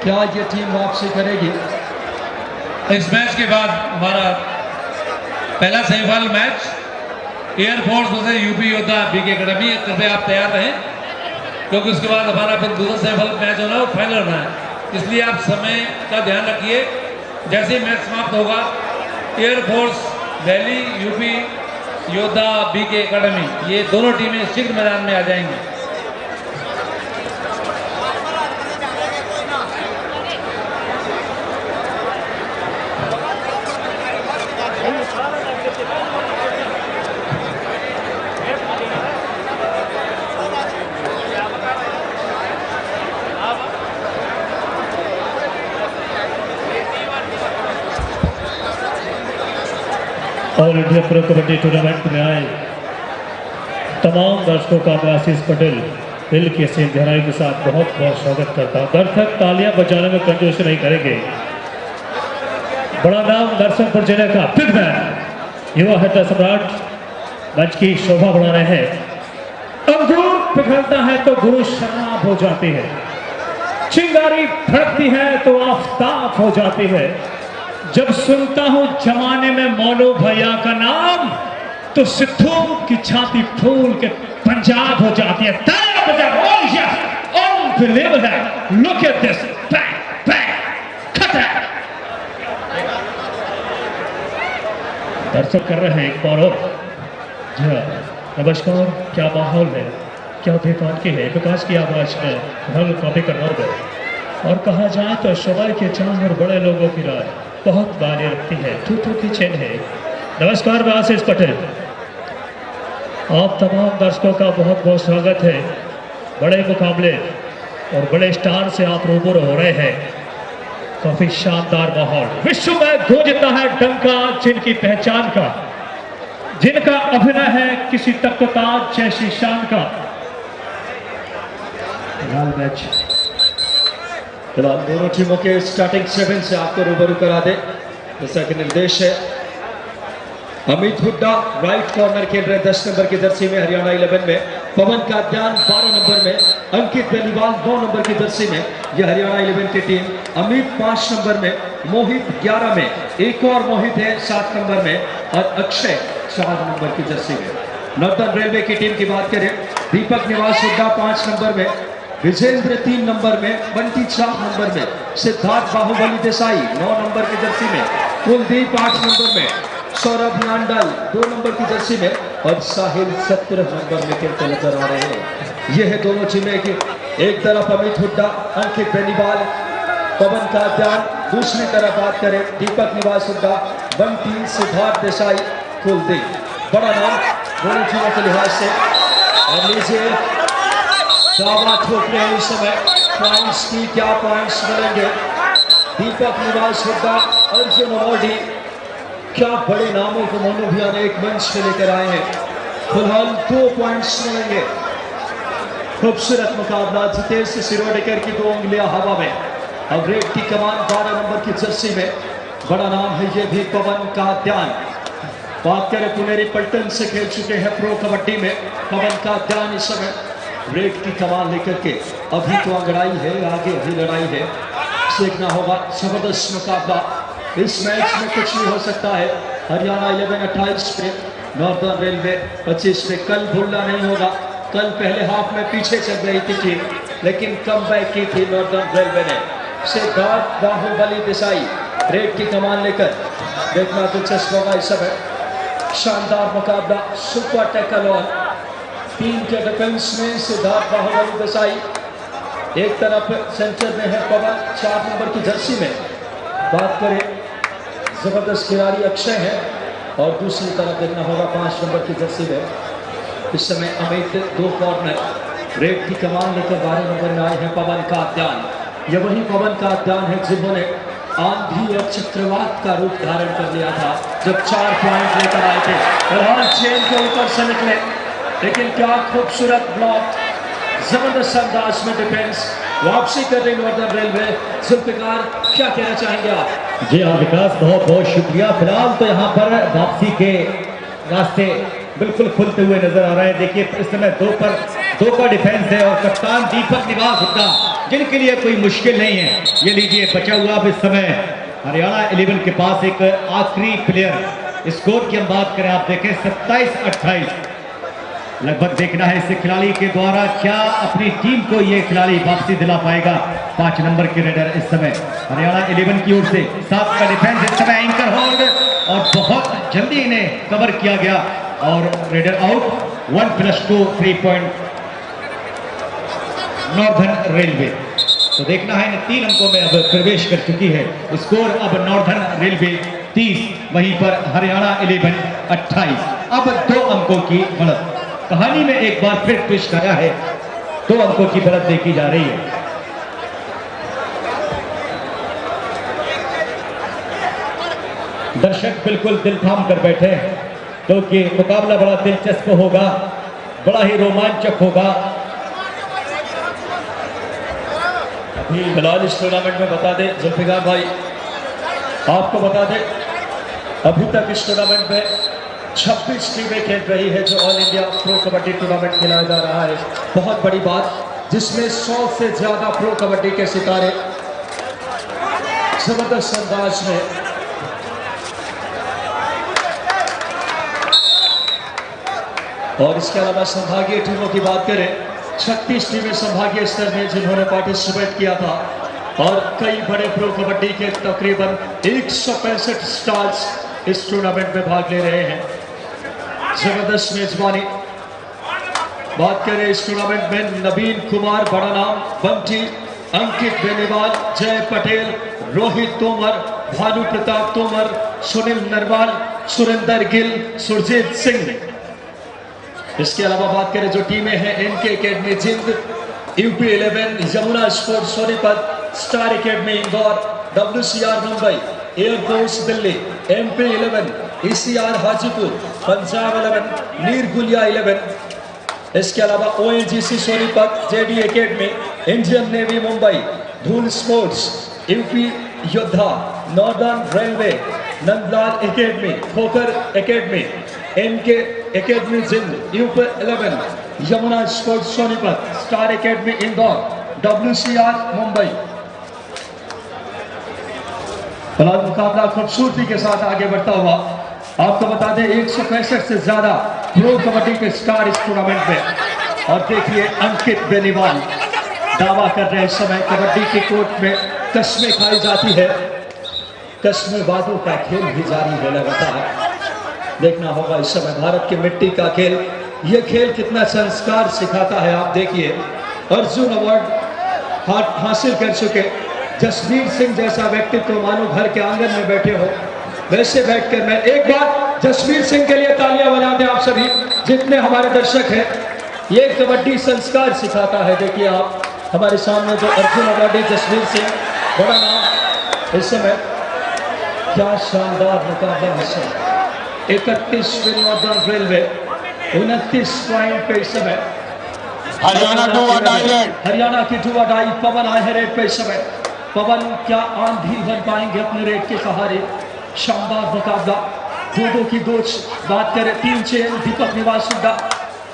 क्या ये टीम वापसी करेगी? इस मैच के बाद हमारा पहला semifinal match Air Force versus UP Yoddha BK academy. कृपया आप तैयार रहें क्योंकि उसके बाद हमारा फिर दूसरा सेमीफाइनल मैच होना है और फाइनल होना है, इसलिए आप समय का ध्यान रखिए। जैसे ही मैच समाप्त होगा, air force Delhi, UP Yoddha BK academy, ये दोनों टीमें शीघ्र मैदान में आ जाएंगी। All India pro kabaddi tournament में आए तमाम दर्शकों का मैं आशीष पटेल दिल की असीम गहराई के साथ बहुत बहुत स्वागत करता हूँ। दर्शक तालियां बजाने में कंजूसी नहीं करेंगे। बड़ा नाम नरसिंहपुर जिले का बिग मैन युवा हड्डा सम्राट मंच की शोभा बढ़ा रहे हैं। अंगूर पिघलता है तो गुरु शराब हो जाती है, चिंगारी भड़कती है तो आफताब हो जाती है। जब सुनता हूं जमाने में मौलू भैया का नाम तो सिद्धू की छाती फूल के पंजाब हो जाती है। Look at this, bang, bang, cut that. दर्शक कर रहे हैं एक बार और। जी हाँ, नमस्कार। क्या माहौल है, क्या बेफानगी है। विकास की आवाज में रंग कॉपी करना होगा और कहा जाए तो शोभा के चांद और बड़े लोगों की राय बहुत मायने रखती है, टूटू की चेन है। नमस्कार, मैं आशीष पटेल, आप तमाम दर्शकों का बहुत बहुत स्वागत है। बड़े मुकाबले और बड़े स्टार से आप रूबरू हो रहे हैं। काफी शानदार माहौल, विश्व में गूंजता है डंका जिनकी पहचान का, जिनका अभिनय है किसी तख्ताज जैसी शान का। फिलहाल मैच फिलहाल दोनों टीमों के स्टार्टिंग 7 से आपको रूबरू करा दे जैसा कि निर्देश है। अमित हुड्डा राइट कॉर्नर खेल रहे 10 नंबर की जर्सी में हरियाणा 11 में, पवन कात्यान 12 नंबर में, अंकित बेनीवाल 9 नंबर की जर्सी में, यह हरियाणा 11 की टीम, अमित 5 नंबर में, मोहित 11 में, एक और मोहित है 7 नंबर में और अक्षय 4 नंबर की जर्सी में। नॉर्दर्न रेलवे की टीम की बात करें, दीपक निवास हुड्डा 5 नंबर में, विजेंद्र 3 नंबर में, बंटी 4 नंबर में, सिद्धार्थ बाहुबली देसाई 9 नंबर की जर्सी में, कुलदीप 8 नंबर में, सौरभ नांडल 2 नंबर की जर्सी में और साहिल 17 नंबर में खेलते नजर आ रहे हैं। यह है दोनों टीमें की, एक तरफ अमित हुड्डा, अंकित बेनीवाल, पवन कात्यान, दूसरी तरफ बात करें दीपक निवास हुड्डा, बंटी, सिद्धार्थ देसाई, कुलदीप। बड़ा नाम दोनों टीमों के लिहाज से। और लीजिए दावा ठोक रहे हैं इस समय पॉइंट्स की, क्या पॉइंट्स मिलेंगे। दीपक निवास हुड्डा, अर्जुन अवॉर्डी, क्या बड़े नामों को मोनू भैया ने एक मंच पे लेकर आए हैं। फिलहाल 2 पॉइंट्स मिलेंगे। खूबसूरत मुकाबला, जितेश सिरोडेकर की 2 उंगलियां हवा में, अब रेड की कमान 12 नंबर की जर्सी में, बड़ा नाम है ये भी पवन कात्यान। बात करें पुनेरी पलटन से खेल चुके हैं प्रो कबड्डी में पवन कात्यान, इस समय रेड की कमान लेकर के अभी तो अंगड़ाई है, आगे अभी लड़ाई है, देखना होगा। जबरदस्त मुकाबला, इस मैच में कुछ भी हो सकता है। हरियाणा 11 28 पे, नॉर्दर्न रेलवे 25 पे। कल भूलना नहीं होगा, कल पहले हाफ में पीछे चल रही थी टीम, लेकिन कमबैक की थी नॉर्दर्न रेलवे ने। सिद्धार्थ बाहुबली देसाई रेड की कमान लेकर, देखना दिलचस्प होगा इस समय। शानदार मुकाबला, सुपर टैकल ऑन, टीम के डिफेंस में सिद्धार्थ बाहुबली देसाई, एक तरफ सेंटर में है पवन 4 नंबर की जर्सी में, बात करें जबरदस्त खिलाड़ी अक्षय है, और दूसरी तरफ देखना होगा 5 नंबर की जर्सी में इस समय अमित 2 कॉर्नर, रेड की कमान लेकर 12 नंबर में आए हैं पवन कात्यान। यह वही पवन कात्यान है जिन्होंने आंधी और चक्रवात का रूप धारण कर लिया था जब 4 पॉइंट लेकर आए थे। फिलहाल चेन के ऊपर से निकले, लेकिन क्या खूबसूरत ब्लॉक, जबरदस्त अंदाज में डिफेंस, वापसी कर रही नॉर्दर्न रेलवे। जुल्फिकार, क्या कहना चाहेंगे आप? जी हाँ विकास, बहुत बहुत शुक्रिया। फिलहाल तो यहाँ पर वापसी के रास्ते बिल्कुल खुलते हुए नजर आ रहे हैं। देखिए इस समय 2 का डिफेंस है और कप्तान दीपक निवास हुड्डा, जिनके लिए कोई मुश्किल नहीं है। ये लीजिए बचा हुआ अब इस समय हरियाणा 11 के पास एक आखिरी प्लेयर। स्कोर की हम बात करें, आप देखें 27-28 लगभग। देखना है इस खिलाड़ी के द्वारा क्या अपनी टीम को ये खिलाड़ी वापसी दिला पाएगा। 5 नंबर के रेडर इस समय हरियाणा 11 की ओर से, 7 का डिफेंस इस समय, एंकर होल्ड और बहुत जल्दी इन्हें कवर किया गया और raider out. 1+2 3 point northern railway. तो देखना है इन 3 अंकों में अब प्रवेश कर चुकी है। स्कोर अब नॉर्दर्न रेलवे 30, वहीं पर हरियाणा 11 28। अब 2 अंकों की बढ़त, कहानी में एक बार फिर ट्विस्ट आया है, 2 अंकों की बढ़त देखी जा रही है। दर्शक बिल्कुल दिल थाम कर बैठे हैं क्योंकि मुकाबला बड़ा दिलचस्प होगा, बड़ा ही रोमांचक होगा। फिलहाल इस टूर्नामेंट में बता दें जुल्फिकार भाई, आपको बता दें अभी तक इस टूर्नामेंट में 26 टीमें खेल रही है जो all India pro kabaddi tournament खेला जा रहा है। बहुत बड़ी बात, जिसमें 100 से ज्यादा प्रो कबड्डी के सितारे जबरदस्त अंदाज में और इसके अलावा संभागीय टीमों की बात करें, 36 टीमें संभागीय स्तर में जिन्होंने पार्टिसिपेट किया था और कई बड़े प्रो कबड्डी के तकरीबन 165 स्टार्स इस टूर्नामेंट में भाग ले रहे हैं। जबरदस्त मेजबानी, बात करें इस टूर्नामेंट में नवीन कुमार, बड़ा नाम, बंटी, अंकित बेनीवाल, जय पटेल, रोहित तोमर, भानु प्रताप तोमर, सुनील नरवाल, सुरेंद्र गिल, सुरजीत सिंह। इसके अलावा बात करें जो टीमें हैं, NK academy Jind, UP 11, Yamuna sports Sonipat, star academy Indore, WCR Mumbai, Air Force Delhi, MP 11, ECR Hajipur, Punjab 11, Neer Gulia 11। इसके अलावा ONGC Sonipat, JD academy, Indian Navy Mumbai, Dhool sports, UP Yoddha, Northern Railway, Nandlal academy, Khokhar academy, NK academy Jind, UP 11, Yamuna sports Sonipat, star academy Indore, WCR Mumbai. फिलहाल मुकाबला खूबसूरती के साथ आगे बढ़ता हुआ। आपको बता दें 165 से ज्यादा प्रो कबड्डी के स्टार इस टूर्नामेंट में। और देखिए अंकित बेनीवाल दावा कर रहे हैं इस समय कबड्डी के कोर्ट में कस्में खाई जाती है, कस्में वादों का खेल भी जारी है लगातार। देखना होगा इस समय भारत की मिट्टी का खेल, यह खेल कितना संस्कार सिखाता है। आप देखिए अर्जुन अवार्ड हासिल कर चुके जसवीर सिंह जैसा व्यक्तित्व मानो घर के आंगन में बैठे हो वैसे बैठकर मैं एक बार जसवीर सिंह के लिए तालियां बजा दें आप सभी जितने हमारे दर्शक हैं। ये कबड्डी संस्कार सिखाता है। देखिए आप हमारे सामने जो अर्जुन अवार्डी जसवीर सिंह, बड़ा नाम इस समय, क्या शानदार मुकाबला इस समय। 31 नॉर्दर्न रेलवे 29 पॉइंट पे इस समय हरियाणा डुआ डायरेक्ट। हरियाणा की डुआ डाई पवन आए हैं रेड पे इस समय। पवन क्या आंधी बन पाएंगे अपने रेड के सहारे। शानदार मुकाबला, दो की दो बात करें, 3 चेन दीपक निवास हुड्डा,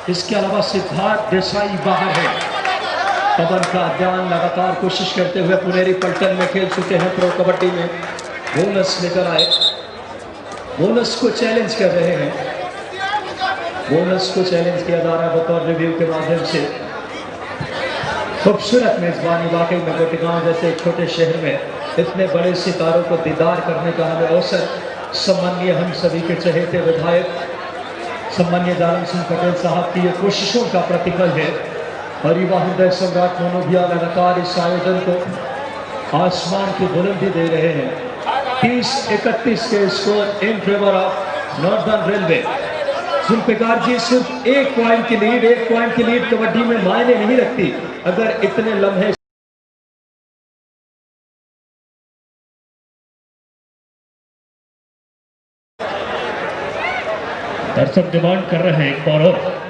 इसके अलावा सिद्धार्थ देसाई बाहर है। पवन का ध्यान लगातार कोशिश करते हुए पुनेरी पलटन में खेल चुके हैं प्रो कबड्डी में, बोनस लेकर आए, बोनस को चैलेंज कर रहे हैं। बोनस को चैलेंज किया जा रहा है बतौर रिव्यू के माध्यम से। खूबसूरत मेजबानी, वाकई में गोटेगांव जैसे एक छोटे शहर में इतने बड़े सितारों को दीदार करने का हमें अवसर सम्मानीय हम सभी के चहेते विधायक सम्मानीय जालम सिंह पटेल साहब की ये कोशिशों का प्रतिफल है। और युवा हृदय सम्राट मोनू भैया लगातार इस आयोजन को आसमान की बुलंदी दे रहे हैं। 30-31 के score in favour of Northern Railway. Zulfikar ji सिर्फ 1 पॉइंट की लीड कबड्डी में मायने नहीं रखती अगर इतने लम्हे। दर्शक डिमांड कर रहे हैं एक बार और।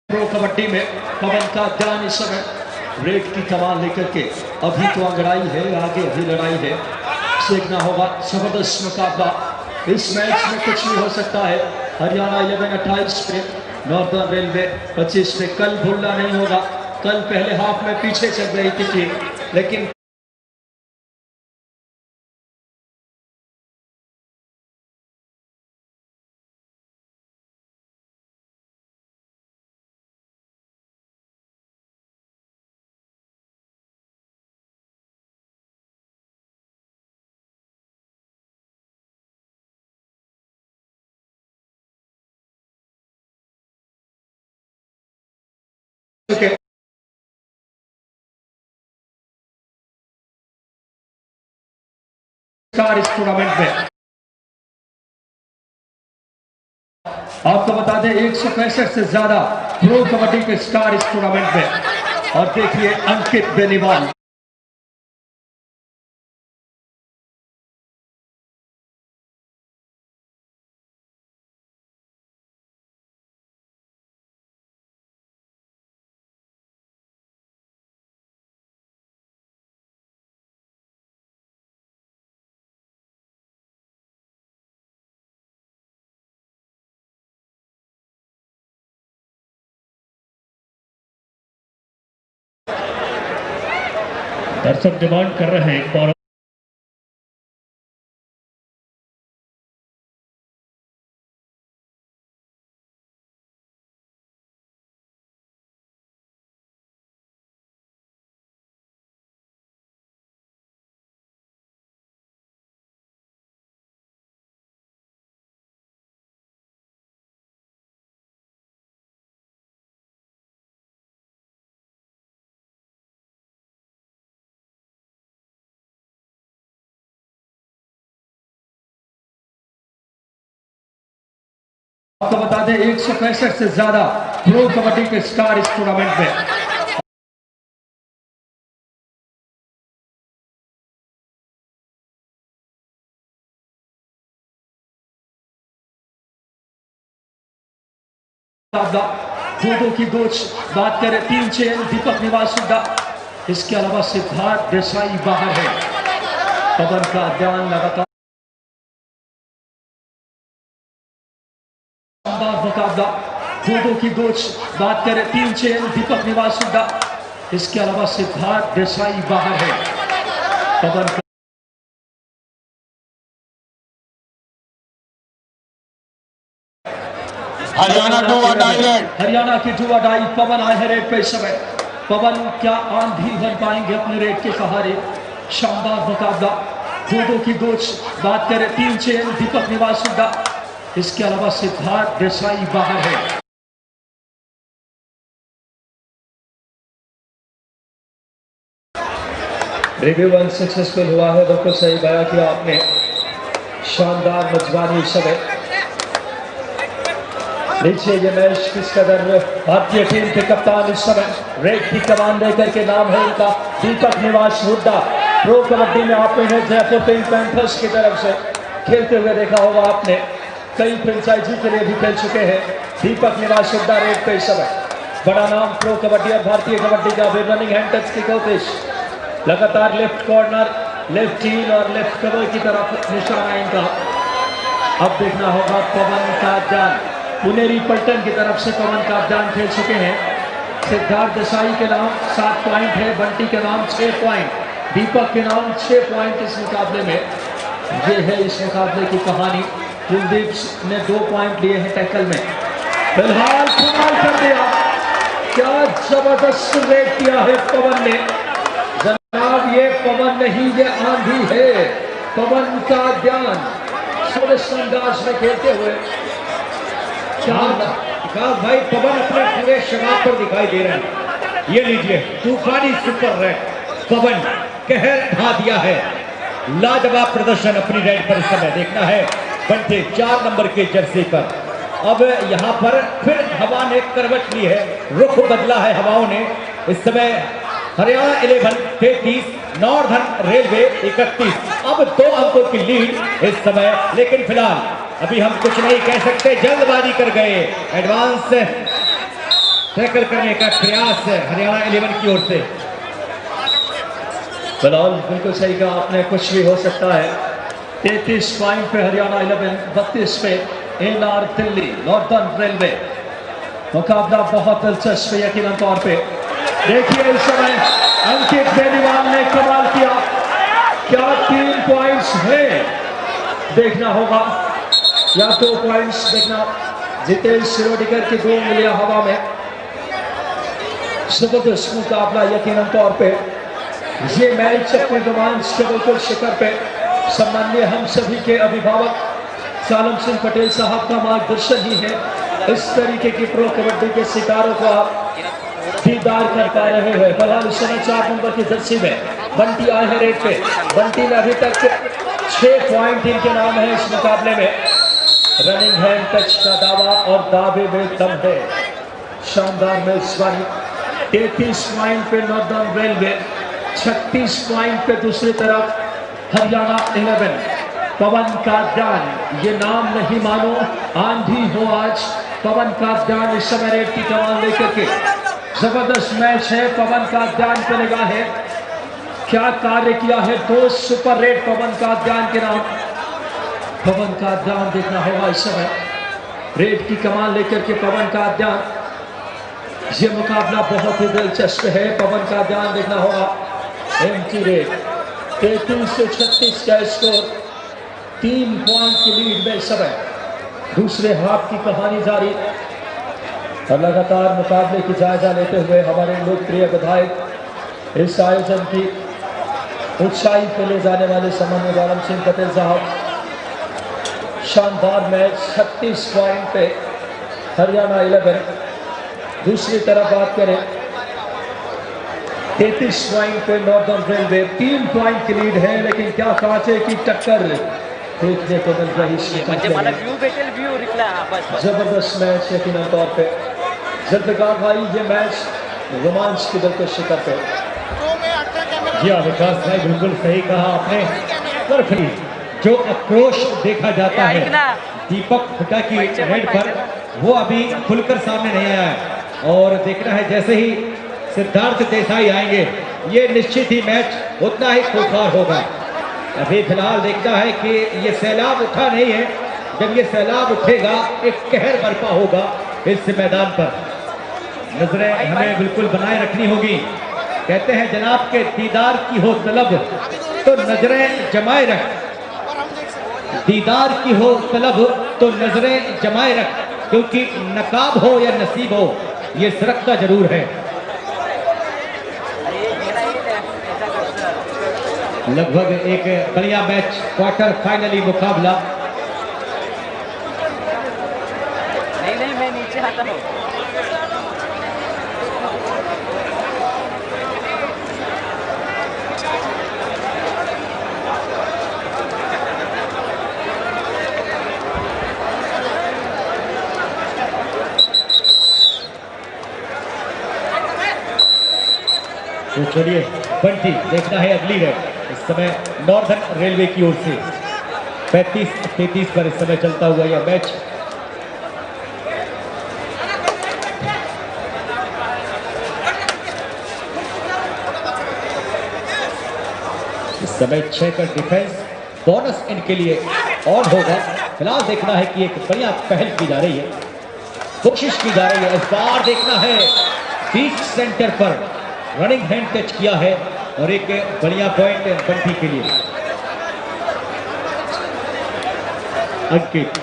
प्रो कबड्डी में पवन का ध्यान इस समय रेड की कमान लेकर के, अभी तो अंगड़ाई है, आगे अभी लड़ाई है। देखना होगा जबरदस्त मुकाबला, इस मैच में कुछ भी हो सकता है। हरियाणा 11 28 पे, नॉर्दर्न रेलवे 25 पे। कल भूलना नहीं होगा, कल पहले हाफ में पीछे चल रही थी टीम, लेकिन इस टूर्नामेंट में आपको बता दें 165 से ज्यादा प्रो कबड्डी के स्टार इस टूर्नामेंट में। और देखिए अंकित बेनीवाल दर्शक डिमांड कर रहे हैं एक बार आपको बता दें 165 से ज्यादा प्रो कबड्डी के स्टार इस टूर्नामेंट में। मुकाबला 2-2 की गोच। बात करें 3 चेन दीपक निवास हुड्डा, इसके अलावा सिद्धार्थ देसाई बाहर है। पवन का ध्यान लगातार मुकाबला 2-2 की गोच। बात करें 3 चेन दीपक निवास हुड्डा, इसके अलावा सिद्धार्थ देसाई बाहर है। पवन का हरियाणा डू और डाई रेड। हरियाणा की डू और डाई पवन आए हैं रेड पे इस समय। पवन क्या आंधी बन पाएंगे अपने रेड के सहारे। शानदार मुकाबला 2-2 की गोच। बात करें 3 चेन दीपक निवास हुड्डा, इसके अलावा सिद्धार्थ देसाई बाहर है। रिव्यू 1 सक्सेसफुल हुआ है, बिल्कुल सही बयां किया आपने। शानदार मजबानी समय नीचे ये मैच किस कदर भारतीय टीम के कप्तान इस समय रेड की कमान लेकर के नाम है उनका दीपक निवास हुड्डा। प्रो कबड्डी में आपने है जयपुर पिंक पैंथर्स की तरफ से खेलते हुए देखा होगा आपने, कई फ्रेंचाइजी के लिए भी खेल चुके हैं दीपक निवास हुड्डा रेड पे इस समय। बड़ा नाम प्रो कबड्डी और भारतीय कबड्डी का भी। रनिंग हैंड टच की कोशिश, लगातार लेफ्ट कॉर्नर, लेफ्ट टीन और लेफ्ट कवर की तरफ निशाना इनका। अब देखना होगा पवन का ध्यान, पुनेरी पलटन की तरफ से पवन का ध्यान खेल चुके हैं। सिद्धार्थ देसाई के नाम 7 पॉइंट है, बंटी के नाम 6 पॉइंट, दीपक के नाम 6 पॉइंट इस मुकाबले में। ये है इस मुकाबले की कहानी। कुलदीप ने 2 पॉइंट लिए हैं टैकल में। फिलहाल कमाल कर दिया, क्या जबरदस्त रेड किया है पवन ने। जनाब ये पवन नहीं, ये आंधी है। पवन का ध्यान सर्विस अंदाज में खेलते हुए विकास भाई पवन अपने पूरे शबाब पर दिखाई दे रहे हैं। ये लीजिए तूफानी सुपर रेड पवन कहर ढा दिया है। लाजवाब प्रदर्शन अपनी रेड पर इस समय देखना है बंटे 4 नंबर के जर्सी पर। अब यहाँ पर फिर हवा ने करवट ली है, रुख बदला है हवाओं ने। इस समय हरियाणा 11 33, नॉर्दर्न रेलवे 31। अब 2 अंकों की लीड इस समय, लेकिन फिलहाल अभी हम कुछ नहीं कह सकते, जल्दबाजी कर गए। एडवांस टैकल करने का प्रयास हरियाणा 11 की ओर से। फिलहाल बिल्कुल सही कहा आपने, कुछ भी हो सकता है। 33 पॉइंट पे हरियाणा 11, 32 पे एनआर दिल्ली नॉर्दर्न रेलवे। मुकाबला बहुत दिलचस्प है यकीनन तौर पे। देखिए इस समय अंकित बेनीवाल ने कमाल किया, क्या 3 पॉइंट्स है देखना होगा या 2 पॉइंट्स देखना। जितेश शिरोडीकर की 2 मिलिया हवा में। जबरदस्त मुकाबला यकीनन तौर पे। ये मैच अपने रोमांच के बिल्कुल शिखर पे। सम्माननीय हम सभी के अभिभावक सालम सिंह पटेल साहब का मार्गदर्शन ही है इस तरीके की प्रो कबड्डी के सितारों को आप दीदार कर पा रहे हैं। फिलहाल इस समय 4 नंबर की जर्सी में बंटी आए हैं रेड पे। बंटी ने अभी तक 6 पॉइंट इनके नाम है इस मुकाबले में। रनिंग हैंड टच का दावा और दावे में दम है। शानदार मेजबानी। 33 पॉइंट पे नॉर्दर्न रेलवे, 36 पॉइंट पे दूसरी तरफ हरियाणा 11। पवन का ध्यान, ये नाम नहीं मानो, आंधी हो आज। पवन का ध्यान इस समय रेड की कमान लेकर के। जबरदस्त मैच है, पवन का ध्यान पे निगाह है। क्या कार्य किया है 2 सुपर रेड पवन का ध्यान के नाम। पवन का ध्यान देखना होगा इस समय रेड की कमान लेकर के पवन का ध्यान। ये मुकाबला बहुत ही दिलचस्प है, पवन का ध्यान देखना होगा। एमटी रेड 33 से 36 का स्कोर, 3 पॉइंट की लीड में इस समय दूसरे हाफ की कहानी जारी। और लगातार मुकाबले की जायजा लेते हुए हमारे लोकप्रिय विधायक इस आयोजन की ऊंचाई पे ले जाने वाले सम्माननीय सालम सिंह पटेल साहब। शानदार मैच, 36 पॉइंट पे हरियाणा 11। दूसरी तरफ बात करें 33 पॉइंट पे नॉर्दर्न रेलवे, 3 पॉइंट की लीड है। लेकिन क्या कांचे की टक्कर देखने को मिल रही है। जबरदस्त मैच यकीनन तौर पे। जुल्फिकार भाई ये मैच रोमांच की बिल्कुल शिखर पे। जी विकास भाई बिल्कुल सही कहा आपने। पर फिर जो आक्रोश देखा जाता है दीपक हुड्डा की रेड पर, वो अभी खुलकर सामने नहीं आया है और देखना है जैसे ही सिद्धार्थ देसाई आएंगे ये निश्चित ही मैच उतना ही खूंखार होगा। अभी फिलहाल देखना है कि ये सैलाब उठा नहीं है, जब ये सैलाब उठेगा एक कहर बरपा होगा इस मैदान पर। नजरें हमें बिल्कुल बनाए रखनी होगी। कहते हैं जनाब के दीदार की हो तलब तो नजरें जमाए रख, दीदार की हो तलब तो नजरें जमाए रख, क्योंकि नकाब हो या नसीब हो ये सरकता जरूर है। लगभग एक बढ़िया मैच, क्वार्टर फाइनली मुकाबला। नहीं मैं नीचे आता हूँ। तो चलिए बंटी, देखना है अगली है इस समय नॉर्दर्न रेलवे की ओर से 35-33 पर इस समय चलता हुआ यह मैच। इस समय 6 का डिफेंस बोनस इनके लिए ऑन होगा। फिलहाल देखना है कि एक बढ़िया पहल की जा रही है, कोशिश की जा रही है। इस बार देखना है बीच सेंटर पर रनिंग हैंड टच किया है और एक बढ़िया पॉइंट बंटी के लिए। अंकित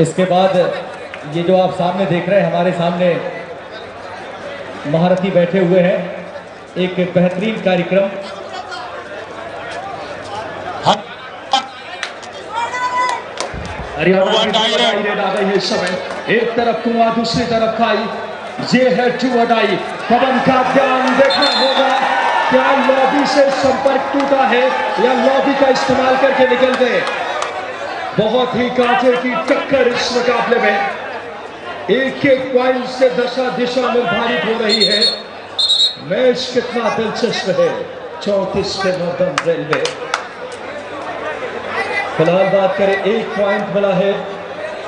इसके बाद ये जो आप सामने देख रहे हैं, हमारे सामने महारथी बैठे हुए हैं। एक बेहतरीन कार्यक्रम। हरियाणा की डायरेक्ट आ गई है इस समय, एक तरफ कुआं दूसरी तरफ खाई, ये है टू अडाई। पवन का ध्यान देखना होगा, क्या लॉबी से संपर्क टूटा है या लॉबी का इस्तेमाल करके निकल गए। बहुत ही कांटे की टक्कर इस मुकाबले में, एक एक पॉइंट से दशा दिशा निर्धारित हो रही है। मैच कितना दिलचस्प है। 34 पे नॉर्दर्न रेलवे। फिलहाल बात करें, 1 पॉइंट मिला है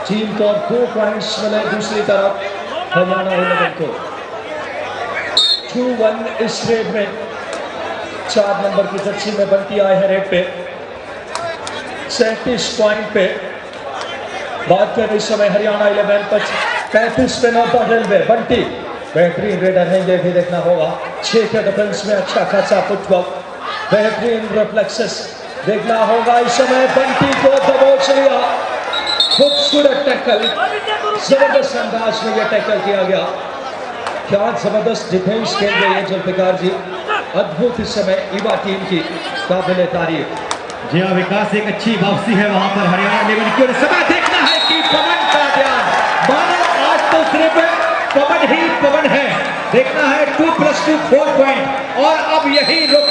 टीम को और 2 पॉइंट्स मिले दूसरी तरफ हरियाणा 11 को। 2-1 इस रेड में 4 नंबर की जर्सी में बनती आए हैं रेड पे 37 पॉइंट पे। बात करें इस समय हरियाणा 11 35 पे नॉर्दर्न रेलवे। बंटी बेहतरीन रेडर है, ये भी देखना होगा। 6 के डिफेंस में अच्छा खासा फुटवर्क, बेहतरीन रिफ्लेक्सेस देखना होगा। इस समय बंटी को दबोच लिया, खूबसूरत टैकल, जबरदस्त अंदाज में यह टैकल किया गया। क्या जबरदस्त डिफेंस खेल रही है जुल्फिकार जी, अद्भुत इस समय युवा टीम की काबिल तारीफ। जी हाँ, विकास एक अच्छी वापसी है वहां पर हरियाणा 11 की। और समय देखना है कि पवन का ध्यान, मानो आज तो सिर्फ पवन ही पवन है। देखना है 2+2 4 पॉइंट और अब यही रुख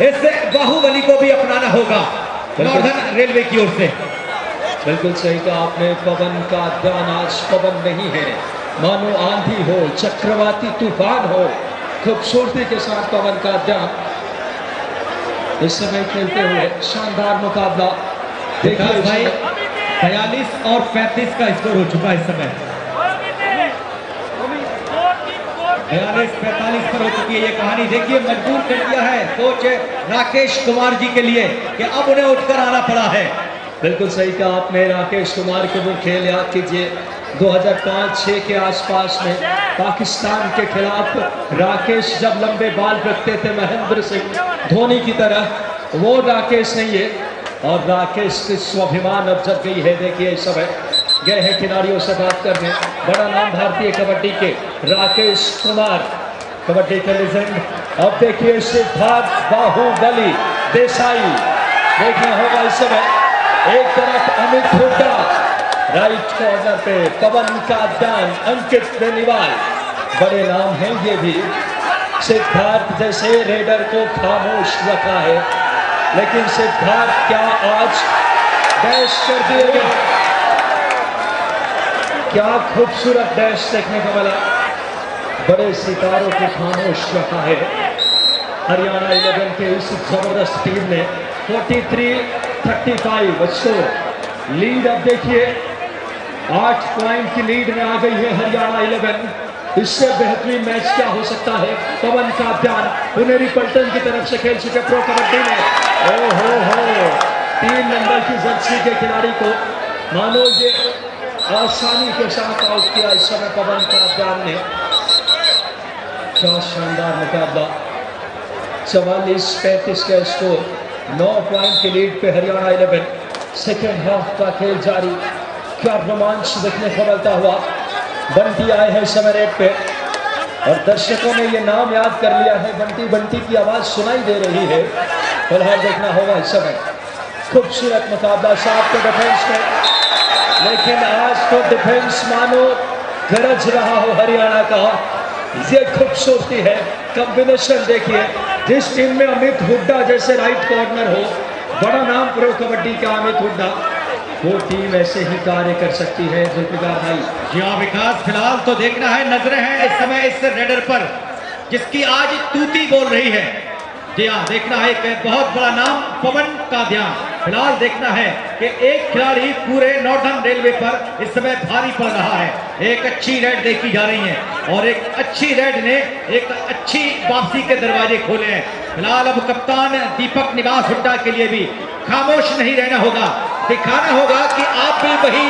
इस बाहुबली को भी अपनाना होगा नॉर्दर्न रेलवे की ओर से। बिल्कुल सही कहा आपने, पवन का ध्यान आज पवन नहीं है, मानो आंधी हो, चक्रवाती तूफान हो। खूबसूरती के साथ पवन का ध्यान इस समय खेलते हुए शानदार मुकाबला। देखिए भाई 42 और 35 का स्कोर हो चुका है इस समय। 42-45 पर हो चुकी है ये कहानी। देखिए मजबूर कर दिया है कोच राकेश कुमार जी के लिए कि अब उन्हें उठकर आना पड़ा है। बिल्कुल सही कहा आपने, राकेश कुमार के वो खेल याद कीजिए 2005-6 के आसपास में पाकिस्तान के खिलाफ राकेश जब लंबे बाल रखते थे महेंद्र सिंह धोनी की तरह, वो राकेश नहीं है। और राकेश की स्वाभिमान अब जग गई है। देखिए इस समय गए हैं खिलाड़ियों से बात करने, बड़ा नाम भारतीय कबड्डी के राकेश कुमार, कबड्डी के लेजेंड। अब देखिए सिद्धार्थ बाहुबली देसाई देखना होगा इस समय। एक तरफ अमित हुड्डा, राइट कॉर्नर पे पवन का ध्यान, अंकित बेनीवाल, बड़े नाम हैं ये भी। सिद्धार्थ जैसे रेडर को खामोश रखा है, लेकिन सिद्धार्थ क्या आज डैश कर दिए, क्या खूबसूरत डैश देखने को मिला। बड़े सितारों को खामोश रखा है हरियाणा 11 के इस जबरदस्त टीम ने। 43-35 स्कोर लीड। अब देखिए 8 पॉइंट की लीड में आ गई है हरियाणा 11। इससे बेहतरीन मैच क्या हो सकता है। पवन का ध्यान पुनेरी पल्टन की तरफ से खेल चुके प्रो कबड्डी में। हो 3 नंबर की जर्सी के खिलाड़ी को मानो ये आसानी के साथ आउट किया इस समय पवन का ध्यान ने। क्या शानदार मुकाबला। 44-35 का स्कोर, 9 पॉइंट की लीड पे हरियाणा 11। सेकेंड हाफ का खेल जारी। क्या रोमांच देखने को मिलता हुआ। बंटी आए हैं समय रेट पे और दर्शकों ने ये नाम याद कर लिया है। बंटी बंटी की आवाज सुनाई दे रही है। फिलहाल देखना होगा इस समय। खूबसूरत मुकाबला साफ के डिफेंस में, लेकिन आज तो डिफेंस मानो गरज रहा हो हरियाणा का। ये खूबसूरती है। कॉम्बिनेशन देखिए, जिस टीम में अमित हुड्डा जैसे राइट कॉर्नर हो, बड़ा नाम प्रो कबड्डी का अमित हुड्डा, वो टीम ऐसे ही कार्य कर सकती है। जुल्फिकार भाई जी हाँ विकास, फिलहाल तो देखना है, नजरें हैं इस समय इस रेडर पर जिसकी आज तूती बोल रही है। जी हाँ, देखना है एक बहुत बड़ा नाम पवन का ध्यान। फिलहाल देखना है कि एक खिलाड़ी पूरे नॉर्दर्न रेलवे पर इस समय भारी पड़ रहा है। एक अच्छी रेड देखी जा रही है और एक अच्छी रेड ने एक अच्छी वापसी के दरवाजे खोले हैं। फिलहाल अब कप्तान दीपक निवास हुड्डा के लिए भी खामोश नहीं रहना होगा, दिखाना होगा कि आप भी वही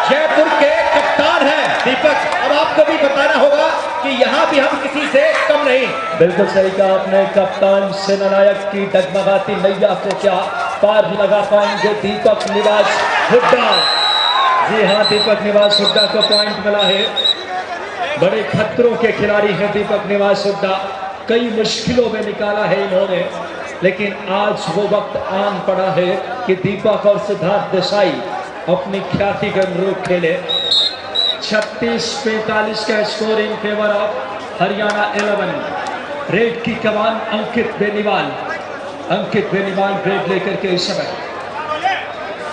जयपुर के कप्तान हैं। दीपक, अब आपको भी बताना होगा कि यहाँ भी हम किसी से कम नहीं। बिल्कुल सही कहा आपने। कप्तान सेनानायक की डगमगाती नैया को क्या पार लगा पाएंगे दीपक निवास हुड्डा। जी हाँ, दीपक निवास हुड्डा को पॉइंट मिला है। बड़े खतरों के खिलाड़ी हैं दीपक निवास हुड्डा। कई मुश्किलों में निकाला है इन्होंने, लेकिन आज वो वक्त आन पड़ा है कि दीपक और सिद्धार्थ देसाई अपनी ख्याति के अनुरूप खेले। 36-45 का score in favour of Haryana 11। Red की कमान अंकित बेनीवाल रेड लेकर के इस समय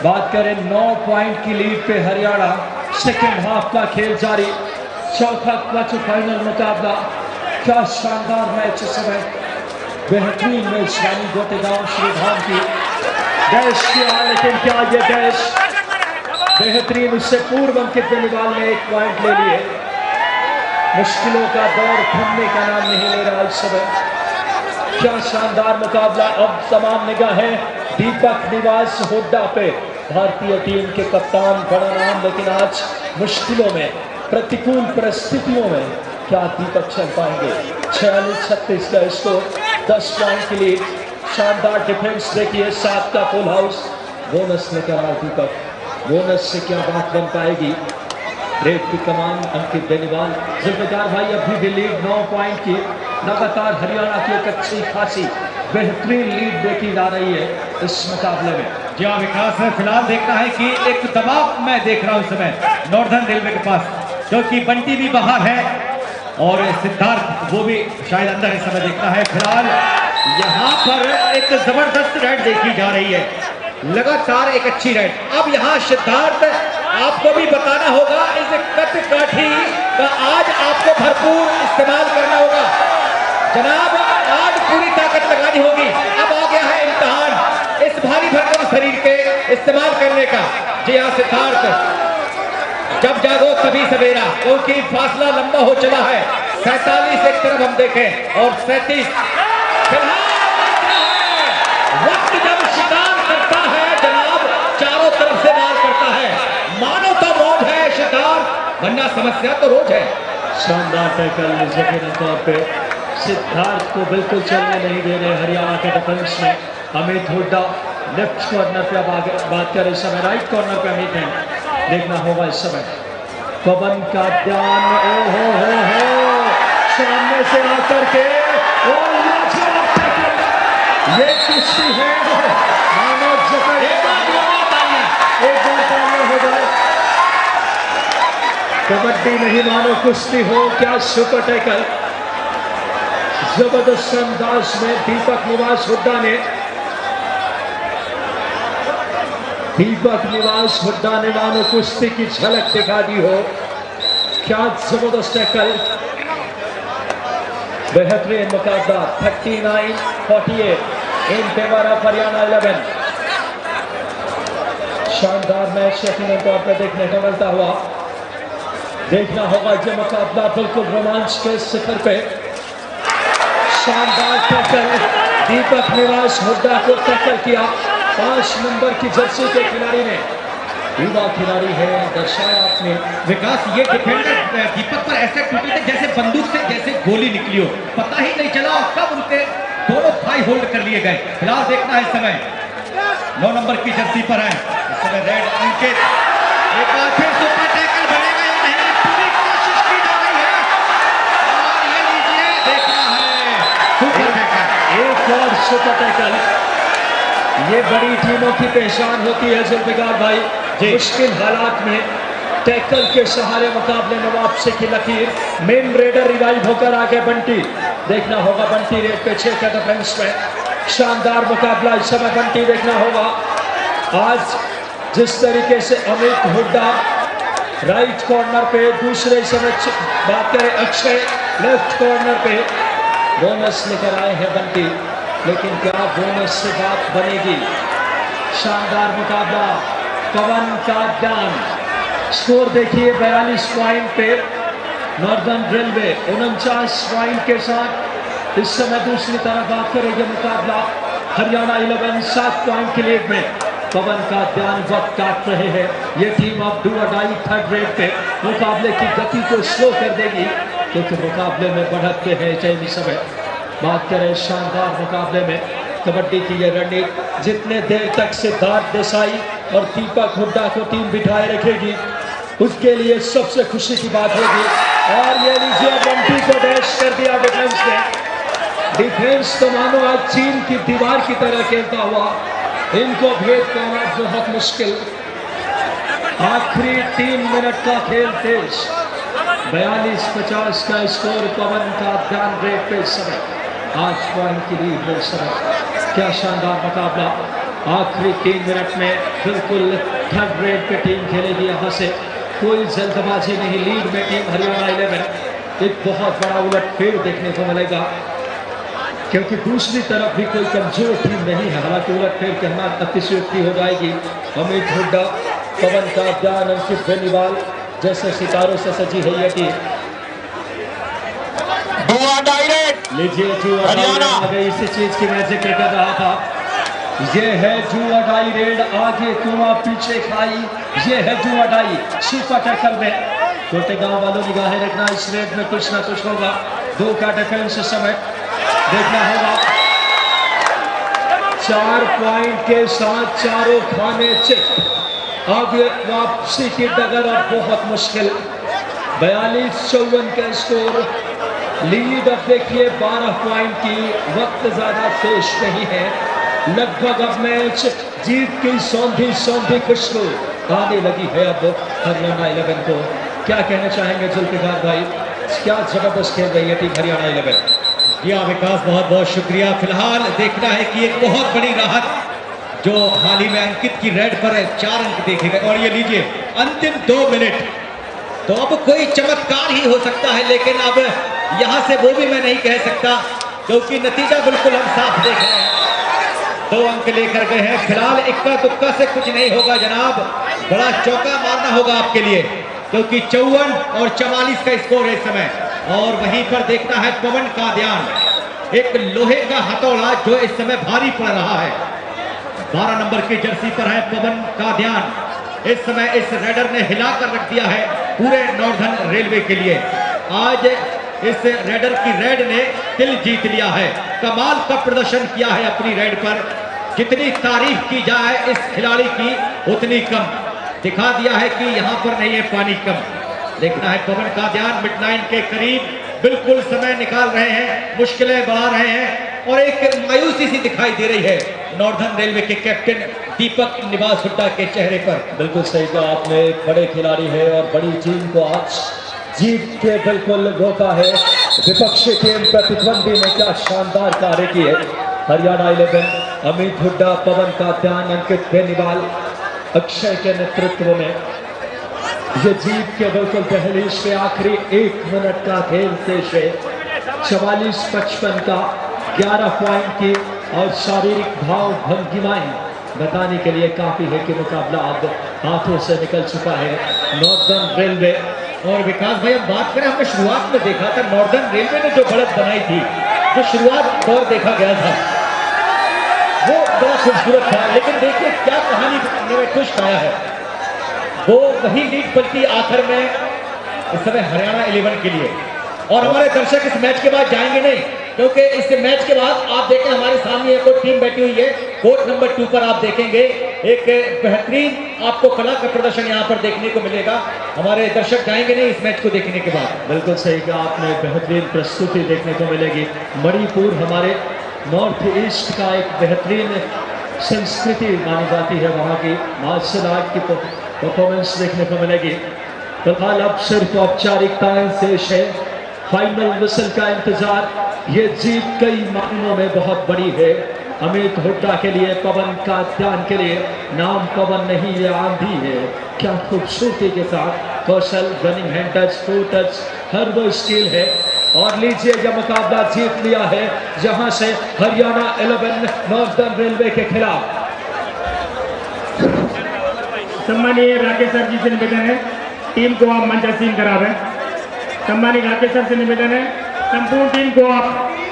बात करें। 9 पॉइंट की लीड पे हरियाणा। सेकेंड हाफ का खेल जारी। चौथा क्वार्टर फाइनल मुकाबला। क्या शानदार मैच इस समय। बेहतरीन मैच रानी गोटेगांव श्रीधाम की डैश किया, लेकिन क्या ये डैश बेहतरीन। उससे पूर्व अंकित बेनीवाल ने 1 पॉइंट ले लिए। मुश्किलों का दौर थमने का नाम नहीं ले रहा इस समय। क्या शानदार मुकाबला। अब तमाम निगाहें दीपक निवास हुड्डा पे, भारतीय टीम के कप्तान, बड़ा नाम, लेकिन आज मुश्किलों में, प्रतिकूल परिस्थितियों में क्या दीपक चल पाएंगे। 46-36 का स्कोर, 10 पॉइंट के लिए। शानदार डिफेंस देखिए, 7 का फुल हाउस। बोनस लेकर आ दीपक। बोनस से क्या बात बन पाएगी। रेड की कमान अंकित बेनीवाल। जुल्फिकार भाई, अभी भी लीड 9 पॉइंट की। लगातार हरियाणा की एक अच्छी खासी बेहतरीन लीड देखी जा रही है इस मुकाबले में। जी हाँ विकास, है फिलहाल देखना है कि एक दबाव मैं देख रहा हूँ इस समय नॉर्दर्न रेलवे के पास, क्योंकि बंटी भी बाहर है और सिद्धार्थ वो भी शायद अंदर इस समय देखना है। फिलहाल यहाँ पर एक जबरदस्त रेड देखी जा रही है, लगातार एक अच्छी रेड। अब यहाँ सिद्धार्थ, आपको भी बताना होगा इस कट काठी का आज आपको भरपूर इस्तेमाल करना होगा जनाब। आज पूरी ताकत लगानी होगी। अब आ गया है इम्तिहान इस भारी भरकम शरीर के इस्तेमाल करने का। जी हाँ सिद्धार्थ, जब जागो तभी सवेरा, क्योंकि फासला लंबा हो चला है। 47 एक तरफ हम देखें और 37। फिलहाल वक्त जब शिकार करता है जनाब, चारों तरफ से वार करता है। मानो तो मौज है शिकार, वरना समस्या तो रोज है। शानदार टैकल यकीनन तौर पे सिद्धार्थ को बिल्कुल चलने नहीं दे रहे हरियाणा के डिफेंस में। अमित हुड्डा लेफ्ट कॉर्नर पे अब आगे बात करें इस समय, राइट कॉर्नर पे अमित है। देखना होगा इस समय पवन का ध्यान। हो सामने से आकर के ये कुश्ती है मानो जफर एक बार तालियां हो जाए। कबड्डी नहीं मानो कुश्ती हो, क्या सुपर टैकल जबरदस्त अंदाज में दीपक निवास हुड्डा ने मानो कुश्ती की झलक दिखा दी हो। क्या जबरदस्त टैकल, बेहतरीन मुकाबला 39-48 इन फेवर ऑफ हरियाणा 11। शानदार मैच यकीनन तौर पर देखने को मिलता हुआ। देखना होगा ये मुकाबला बिल्कुल रोमांच के शिखर पे। शानदार टैकल, दीपक निवास हुड्डा को टैकल किया 5 नंबर की जर्सी के खिलाड़ी ने। युवा खिलाड़ी है, दर्शाया आपने। विकास, ये डिफेंडर दीपक पर ऐसे टूटे थे जैसे बंदूक से जैसे गोली निकली हो, पता ही नहीं चला और कब उनके दोनों थाई होल्ड कर लिए गए। फिलहाल देखना है इस समय 9 नंबर की जर्सी पर है इस समय रेड अंकित। एक बार फिर सुपर टैकल बनेगा या नहीं, पूरी कोशिश की जा रही है और ये लीजिए देखना है सुपर टैकल। एक और सुपर टैकल, ये बड़ी टीमों की पहचान होती है जुल्फिकार भाई। मुश्किल हालात में टैकल के सहारे मुकाबले में वापसी की लकीर। मेन रेडर रिवाइव होकर आगे बंटी, देखना होगा बंटी रेड पे 6 का डिफेंस में। शानदार मुकाबला इस समय बंटी देखना होगा। आज जिस तरीके से अमित हुड्डा राइट कॉर्नर पे, दूसरे समय बात करें अक्षय लेफ्ट कॉर्नर पे बोनस लेकर आए हैं बंटी, लेकिन क्या बोनस से बात बनेगी। शानदार मुकाबला, पवन का ध्यान। स्कोर देखिए 42 पॉइंट पे नॉर्दर्न रेलवे 49 पॉइंट के साथ इस समय दूसरी तरफ बात करेंगे मुकाबला हरियाणा 11 7 पॉइंट की लीड में। पवन का ध्यान वक्त काट रहे हैं। ये टीम अब डू और डाई थर्ड रेट पे मुकाबले की गति को स्लो कर देगी, क्योंकि मुकाबले में बढ़त पे है चयनी समय। बात करें शानदार मुकाबले में कबड्डी की ये रणनीति, जितने देर तक सिद्धार्थ देसाई और दीपक हुड्डा को टीम बिठाए रखेगी उसके लिए सबसे खुशी की बात होगी। और ये लीजिए बंटी को डैश कर दिया डिफेंस ने। डिफेंस तो मानो आज चीन की दीवार की तरह खेलता हुआ, इनको भेद पाना बहुत मुश्किल। आखिरी 3 मिनट का खेल तेज, 42-50 का स्कोर। पवन का ध्यान रेट पे इस समय 8 पॉइंट की लीड है इस समय। क्या शानदार मुकाबला, आखिरी 3 मिनट में बिल्कुल थर्ड रेट पे टीम खेलेगी। यहाँ से कोई जल्दबाजी नहीं, लीड में टीम हरियाणा 11। एक बहुत बड़ा उलटफेर देखने को मिलेगा, क्योंकि दूसरी तरफ भी कोई कमजोर टीम नहीं है। हालांकि उलटफेर कहना अतिशयोक्ति हो जाएगी। अमित हुड्डा, पवन का ध्यान, अंकित बेनीवाल जैसे सितारों से सजी है ये टीम। लीजिए जुआ इसी चीज की मैं जिक्र कर रहा था। ये है जुआ डाई रेड, आगे कुआं पीछे खाई, ये है जुआ डाई सुपर टैकल में। छोटे गांव वालों निगाहें रखना, इस रेड में कुछ ना कुछ होगा। 2 का डिफेंस इस समय देखना होगा। 4 पॉइंट के साथ चारों खाने चिट। अब वापसी की डगर अब बहुत मुश्किल। 42-54 का स्कोर, लीड अब देखिए 12 पॉइंट की। वक्त ज्यादा शेष नहीं है, लगभग अब मैच जीत की सौंधी खुशबू आने लगी है अब हरियाणा 11 को। क्या कहना चाहेंगे जुल्फिकार भाई, क्या जबरदस्त खेल रही है टीम हरियाणा 11। जी हाँ विकास, बहुत बहुत शुक्रिया। फिलहाल देखना है कि एक बहुत बड़ी राहत जो हाल ही में अंकित की रेड पर 4 अंक देखे गए। और ये लीजिए अंतिम 2 मिनट, तो अब कोई चमत्कार ही हो सकता है, लेकिन अब यहाँ से वो भी मैं नहीं कह सकता, क्योंकि नतीजा बिल्कुल हम साफ देख रहे हैं। 2 अंक लेकर गए हैं। फिलहाल इक्का दुक्का से कुछ नहीं होगा जनाब, बड़ा चौका मारना होगा आपके लिए, क्योंकि 54 और 44 का स्कोर है इस समय। और वहीं पर देखना है पवन का ध्यान, एक लोहे का हथौड़ा जो इस समय भारी पड़ रहा है। 12 नंबर की जर्सी पर है पवन का ध्यान। इस समय इस रेडर ने हिलाकर रख दिया है पूरे नॉर्दर्न रेलवे के लिए। आज इस रेडर की रेड ने दिल जीत लिया है, कमाल का प्रदर्शन किया है अपनी रेड पर। जितनी तारीफ की जाए इस खिलाड़ी की उतनी कम। दिखा दिया है कि यहाँ पर नहीं है पानी कम। देखना है पवन का ध्यान मिडलाइन के करीब बिल्कुल समय निकाल रहे हैं, मुश्किलें बढ़ा रहे हैं और एक मायूसी सी दिखाई दे रही है नॉर्दर्न रेलवे के कैप्टन दीपक निवास हुड्डा के चेहरे पर। बिल्कुल सही कहा आपने, एक बड़े खिलाड़ी है और बड़ी टीम को आज जीत के बिल्कुल रोका है। विपक्षी टीम प्रतिद्वंदी ने क्या शानदार कार्य की है। हरियाणा 11 अमित हुड्डा, पवन का ध्यान, अंकित बेनीवाल, अक्षय के नेतृत्व में ये जीत के बिल्कुल दहलीज के आखिरी 1 मिनट का खेल शेष है। 44-55 का 11 पॉइंट की और शारीरिक भाव भंगिमाएं बताने के लिए काफी है कि मुकाबला अब हाथों से निकल चुका है। नॉर्दर्न रेलवे और विकास भाई अब बात करें, हमने शुरुआत में देखा था नॉर्दर्न रेलवे ने जो बढ़त बनाई थी, जो शुरुआत दौर देखा गया था वो बड़ा खूबसूरत था, लेकिन देखिए क्या कहानी में ट्विस्ट आया है। वो वही लीड पलटी आखिर में इस समय हरियाणा 11 के लिए। और हमारे दर्शक इस मैच के बाद जाएंगे नहीं, क्योंकि इस मैच के बाद आप देखें हमारे सामने एक और टीम बैठी हुई है। कोर्ट नंबर 2 पर आप देखेंगे एक बेहतरीन आपको कला का प्रदर्शन यहाँ पर देखने को मिलेगा। हमारे दर्शक जाएंगे नहीं इस मैच को देखने के बाद। बिल्कुल सही कहा आपने, बेहतरीन प्रस्तुति देखने को मिलेगी। मणिपुर हमारे नॉर्थ ईस्ट का एक बेहतरीन संस्कृति मानी जाती है, वहाँ की मार्शल आर्ट की परफॉर्मेंस देखने को मिलेगी। फिलहाल अब सिर्फ औपचारिकताएं शेष है, फाइनल विसल का इंतजार। ये जीत कई मायनों में बहुत बड़ी है अमित हुड्डा के लिए, पवन का ध्यान के लिए। नाम पवन नहीं, ये आंधी है। क्या खूबसूरती के साथ कौशल, running hand touch, full touch, हर वो स्किल है। और लीजिए यह मुकाबला जीत लिया है जहां से हरियाणा 11 नॉर्दर्न रेलवे के खिलाफ। सम्मानीय राकेश सर जी से निवेदन है, टीम को आप मंच असीम करा रहे हैं। सम्मानित राकेश सर से निवेदन है, संपूर्ण टीम को आप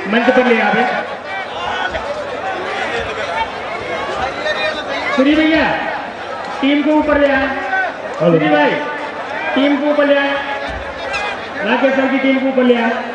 मंच पर ले आवे। सूरी भैया टीम को ऊपर ले आए। सूरी भाई टीम को ऊपर ले आए, राकेश सर की टीम को ऊपर ले आए।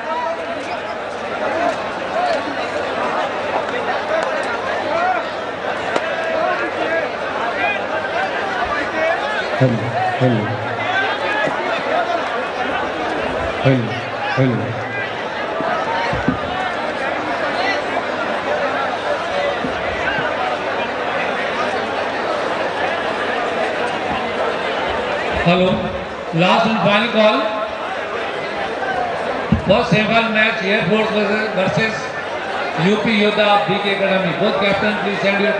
Hello, last and final call first semifinal match Air Force versus UP Yoddha BK academy. Both captain please send your